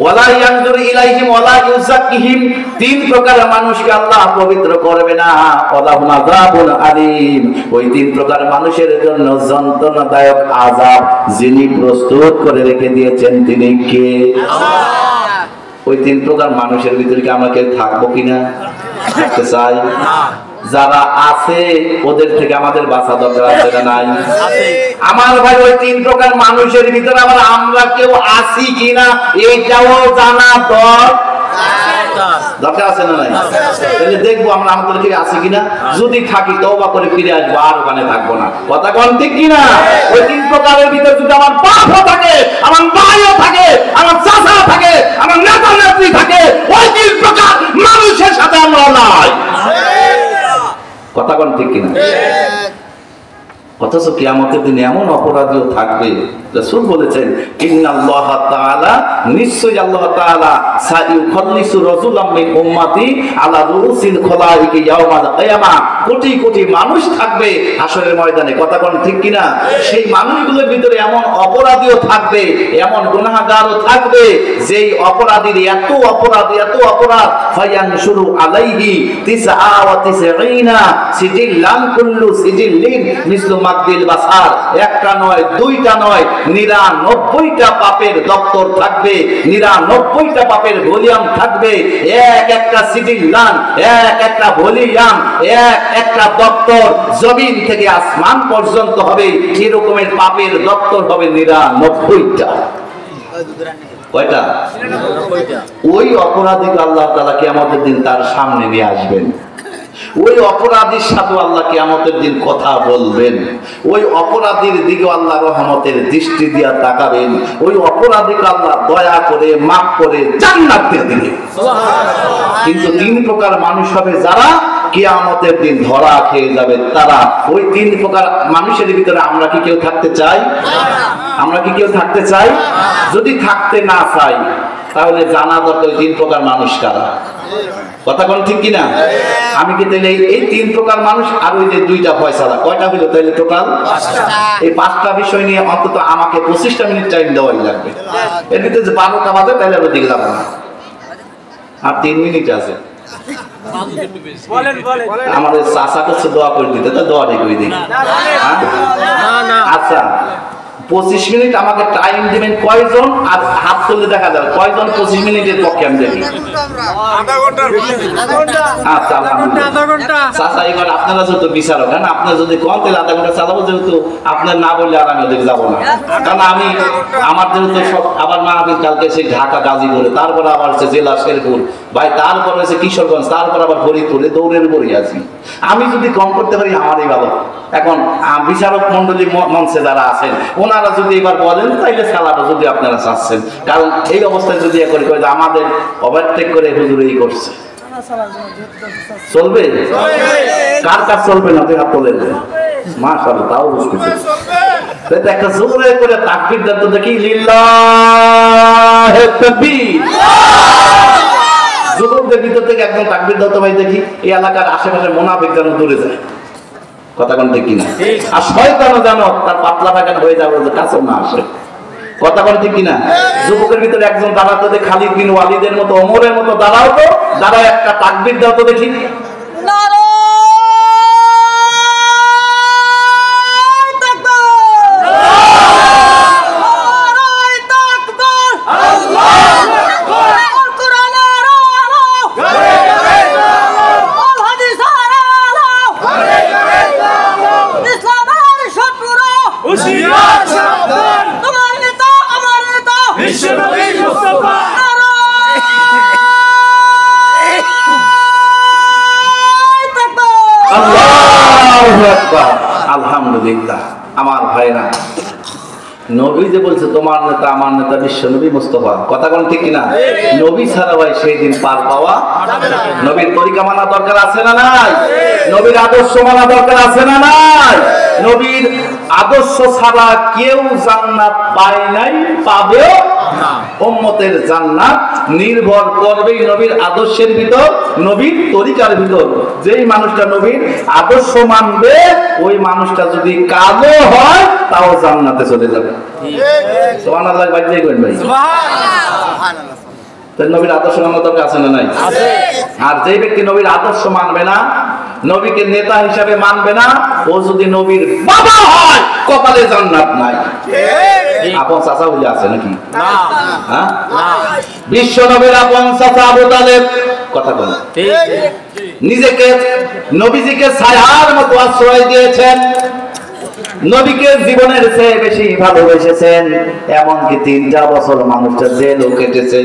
ওয়ালা ইয়ানজুরু ইলাইহিম ওয়ালা ইউযাক্কিহিম, 3 প্রকার মানুষকে আল্লাহ পবিত্র করবে না। ওয়ালাহুম আযাবুন আলীম, ওই 3 প্রকার মানুষের জন্য যন্ত্রণাদায়ক আযাব যিনি প্রস্তুত করে রেখে দিয়েছেন তিনি কে? আল্লাহ। ওই 3 প্রকার মানুষের ভিতরে কি আমরা কেউ থাকবো কিনা? থাকতে চাই? যারা আছে ওদের থেকে আমাদের বাঁচা দরকার আছে না নাই? আমার ভাই, ওই 3 প্রকার মানুষের ভিতরে আবার আমরা কেউ আছি কিনা এইটাও জানা দরকার আছে না নাই? তাহলে দেখবো আমরা আমাদের থেকে আছি কিনা। যদি থাকি তওবা করে ফিরে আসবো, আর ওখানে থাকবো না। কথা কোন ঠিক কিনা? ওই 3 প্রকারের ভিতরে যদি আমার বাপও থাকে, আমার ভাইও থাকে, আমার চাচাও থাকে, আমার নেতা নেত্রী থাকে, ওই 3 প্রকার মানুষের সাথে আমরা নাই। কথা কোন ঠিক কিনা? অথচ কিয়ামতের দিনে এমন অপরাধীও থাকবে, রাসূল বলেছেন ইন্নাল্লাহ তাআলা, নিশ্চয়ই আল্লাহ তাআলা সাইয়ুখাল্লিসু রাজুলাম মিন উম্মতি আলা রুসিল খলাইক ইয়াউমাল কিয়ামা, কোটি কোটি মানুষ থাকবে হাসরের ময়দানে। কথা কোন ঠিক কিনা? সেই মানুষগুলোর ভিতরে এমন অপরাধীও থাকবে, এমন গুনাহগারও থাকবে, যেই অপরাধীর এত অপরাধ ফায়ানশুরু আলাইহি 99 সিজিল্লান, কুল্লু সিজিল্লিন মিসলু মাদ্দিল বাসার, একটা নয়, 2টা নয়, 99টা পাপের দপ্তর থাকবে, 99টা পাপের ভলিউম থাকবে। একটা সিজিল্লান, একটা ভলিউম, একটা দপ্তর, জমিন থেকে আসমান পর্যন্ত হবে, এরকমের পাপের দপ্তর হবে 99টা। কয়টা? ওই অপরাধীকে আল্লাহ তাআলা কিয়ামতের দিন তার সামনে নিয়ে আসবেন। ওই অপরাধীর সাথে আল্লাহ কিয়ামতের দিন কথা বলবেন। ওই অপরাধীর দিকে আল্লাহ রহমতের দৃষ্টি দিয়া তাকাবেন। ওই অপরাধীকে আল্লাহ দয়া করে মাফ করে জান্নাত দিয়ে দিবেন। কিন্তু 3 প্রকার মানুষ হবে যারা কিয়ামতের দিন ধরা খেয়ে যাবে। তারা ওই 3 প্রকার মানুষের ভিতরে আমরা কি কেউ থাকতে চাই? আমরা কি কেউ থাকতে চাই? যদি থাকতে না চাই তাহলে জানা দরকার 3 প্রকার মানুষ কারা। কথা কোন ঠিক কিনা? আমি কি তাহলে এই 3 প্রকার মানুষ আর ওই যে 2টা ফয়সালা, কয়টা হলো তাহলে টোটাল? 5টা। এই 5টা বিষয় নিয়ে অন্তত আমাকে 25টা মিনিট টাইম দেওয়াই লাগবে। এর ভিতরে যে 12টা বাজে তাহলে আমি দিকে যাব না। আর 3 মিনিট আছে। আমাদের চাচা করছে দোয়া করে দিতে, তো দোয়া দেখবি দেখি। আচ্ছা 25 মিনিট আমাকে টাইম দিবেন কয়জন? আর হাত তুলে দেখা যাবে কয়জন 25 মিনিটের পক্ষে আমি দেখি। আচ্ছা চাচা, এবার আপনারা যেহেতু বিচারক, হ্যাঁ, আপনারা যদি কম তাহলে আধা ঘন্টা চালাবো, যেহেতু আপনার না বললে আর আমি ওদিকে যাবো না। কারণ আমি আমার যেহেতু আবার মাহফিল কালকে সেই ঢাকা গাজীপুরে, তারপরে আবার হচ্ছে জেলা শেরপুর, ভাই তারপরে হচ্ছে কিশোরগঞ্জ, তারপর আবার ফরিদপুরে, দৌড়ের উপরই আছি। আমি যদি কম করতে পারি আমারই ভালো। এখন বিচারক মন্ডলী মঞ্চে যারা আছেন ওনারা আপনারা যদি এবার বলেন তাইলে সালাটা যদি আপনারা চাচ্ছেন, কারণ এই অবস্থায় যদি করে যে আমাদের ওভারটেক করে হুজুর এই করছে, চলবে? কার কার চলবে না? হাত তোলেন। মাশাআল্লাহ, তাও বুঝতেছে। একটা জোরে করে তাকবীর দেন তো দেখি, লিল্লাহে তাকবীর। যুবকদের ভিতর থেকে একদম তাকবীর দাও তো ভাই দেখি, এই এলাকার আশেপাশে মুনাফিক যেন দূরে যায়। কথা কোন ঠিক কিনা? আর শয়তানও যেন তার পাতলা পায়খান হয়ে যাবে, কাছে না আসে। কথা কোন ঠিক কিনা? যুবকের ভিতরে একজন দাঁড়াতো, খালিদ বিন ওয়ালিদের মতো, ওমরের মতো দাঁড়াও তো, দাঁড়ায় একটা তাকবীর দাও তো দেখি। আলহামদুলিল্লাহ। আমার ভাইরা, নবী যে বলছে তোমার নেতা আমার নেতা বিশ্ব নবী মুস্তাফা, কথা কোন ঠিক কিনা? নবী ছাড়া ভাই সেই দিন পার পাওয়া, নবীর তরিকা মানা দরকার আছে না নাই? নবীর আদর্শ মানা দরকার আছে না নাই? নবীর আদর্শ ছাড়া কেউ জান্নাত পায় নাই, পাবেও না। উম্মতের জান্নাত নির্ভর করবে নবীর আদর্শের ভিতর, নবীর তরিকার ভিতর। যেই মানুষটা নবীর আদর্শ মানবে, ওই মানুষটা যদি কালো হয় তাও জান্নাতে চলে যাবে। সুবহানাল্লাহ। বাইরে কইন ভাই, সুবহানাল্লাহ। তাই নবীর আদর্শ মানা দরকার আছে না নাই? আছে। আর যেই ব্যক্তি নবীর আদর্শ মানবে না, নবীকে নেতা হিসাবে মানবে না, ও যদি নবীর বাবা হয় কপালে জান্নাত নাই। আপন চাচা বলে আছে নাকি? না। হ্যাঁ, বিশ্ব নবীর আপন চাচা আবু তালেব, কথা বলে নিজেকে নবীজিকে ছায়ার মতো আশ্রয় দিয়েছেন, নবীকে জীবনের চেয়ে বেশি ভালোবেসেছেন। এমনকি 3টা বছর মানুষটা জেলও কেটেছে।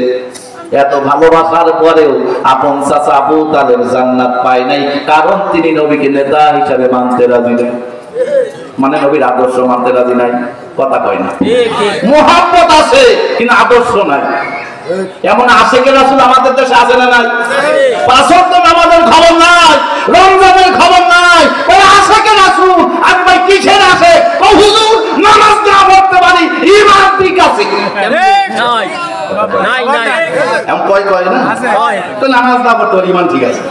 এত ভালোবাসার পরেও আপন চাচা আবু তালেব জান্নাত পায় নাই, কারণ তিনি নবীকে নেতা হিসাবে মানতে রাজি নাই, মানে নবীর আদর্শ মানতে রাজি নাই। কথা কয় না? মুহাব্বত আছে কিন্তু আদর্শ নাই। এমন আশিকে রাসূল আমাদের দেশে আছে না নাই? 5 ওয়াক্ত নামাজের খবর নাই, রমজানের খবর নাই, ওই আশিকে রাসূল। আমি ভাই কিসের আসে? ও হুজুর নামাজ না পড়তে পারি, ঈমান ঠিক আছে নাই? নাই নাই, এমন কয় কয় না? তো নামাজ না পড়তে পারি, ঈমান ঠিক আছে।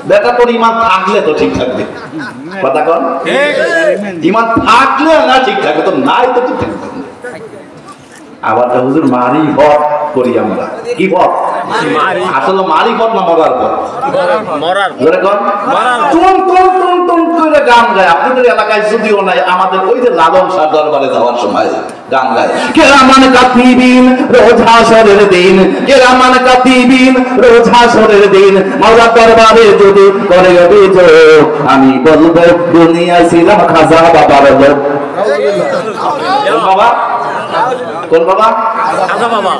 বেটা তোর ঈমান থাকলে তো ঠিক থাকবে। কথা কন, ঈমান থাকলে না ঠিক থাকে, তো নাই তো ঠিক থাকবে। আবার হুজুর মারিফত করি আমরা, কি পথ? আসলে মারিফত না মরার পথ। মরার জোরে কোন? টুন টুন টুন টুন করে গান গায়। আপনাদের এলাকায় যদিও নাই, আমাদের ওই যে লালন শাহ দরবারে যাওয়ার সময় গান গায়, কেরামান কাতিবিন রোজ হাশরের দিন, কেরামান কাতিবিন রোজ হাশরের দিন, মাওলা দরবারে যদি করে অভিযোগ, আমি বলবো দুনিয়া ছিলাম খাজা বাবার লোক। বাবা কোন বাবা? খাজা বাবা।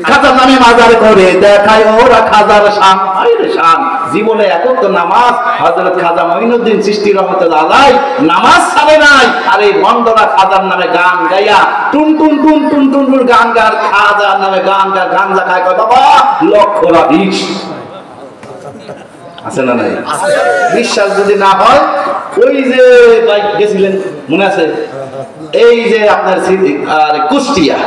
খাজার নামে মাজার করে দেখায় ওরা খাজার শান। আরে শান, জীবনে এত তো নামাজ হযরত খাজা মঈনুদ্দিন চিশতি রাহমাতুল্লাহ আলাইহি নামাজ ছাড়ে নাই। আর এই বন্দরা খাজার নামে গান গাইয়া টুন টুন টুন টুন টুন টুন গান গার, খাজার নামে গান গার, গাঞ্জা খায়। কয় বাবা লক্ষ রাহিস আছে না নাই? বিশ্বাস যদি না হয়, ওই যে গেছিলেন মনে আছে, এই যে আপনার কুষ্টিয়া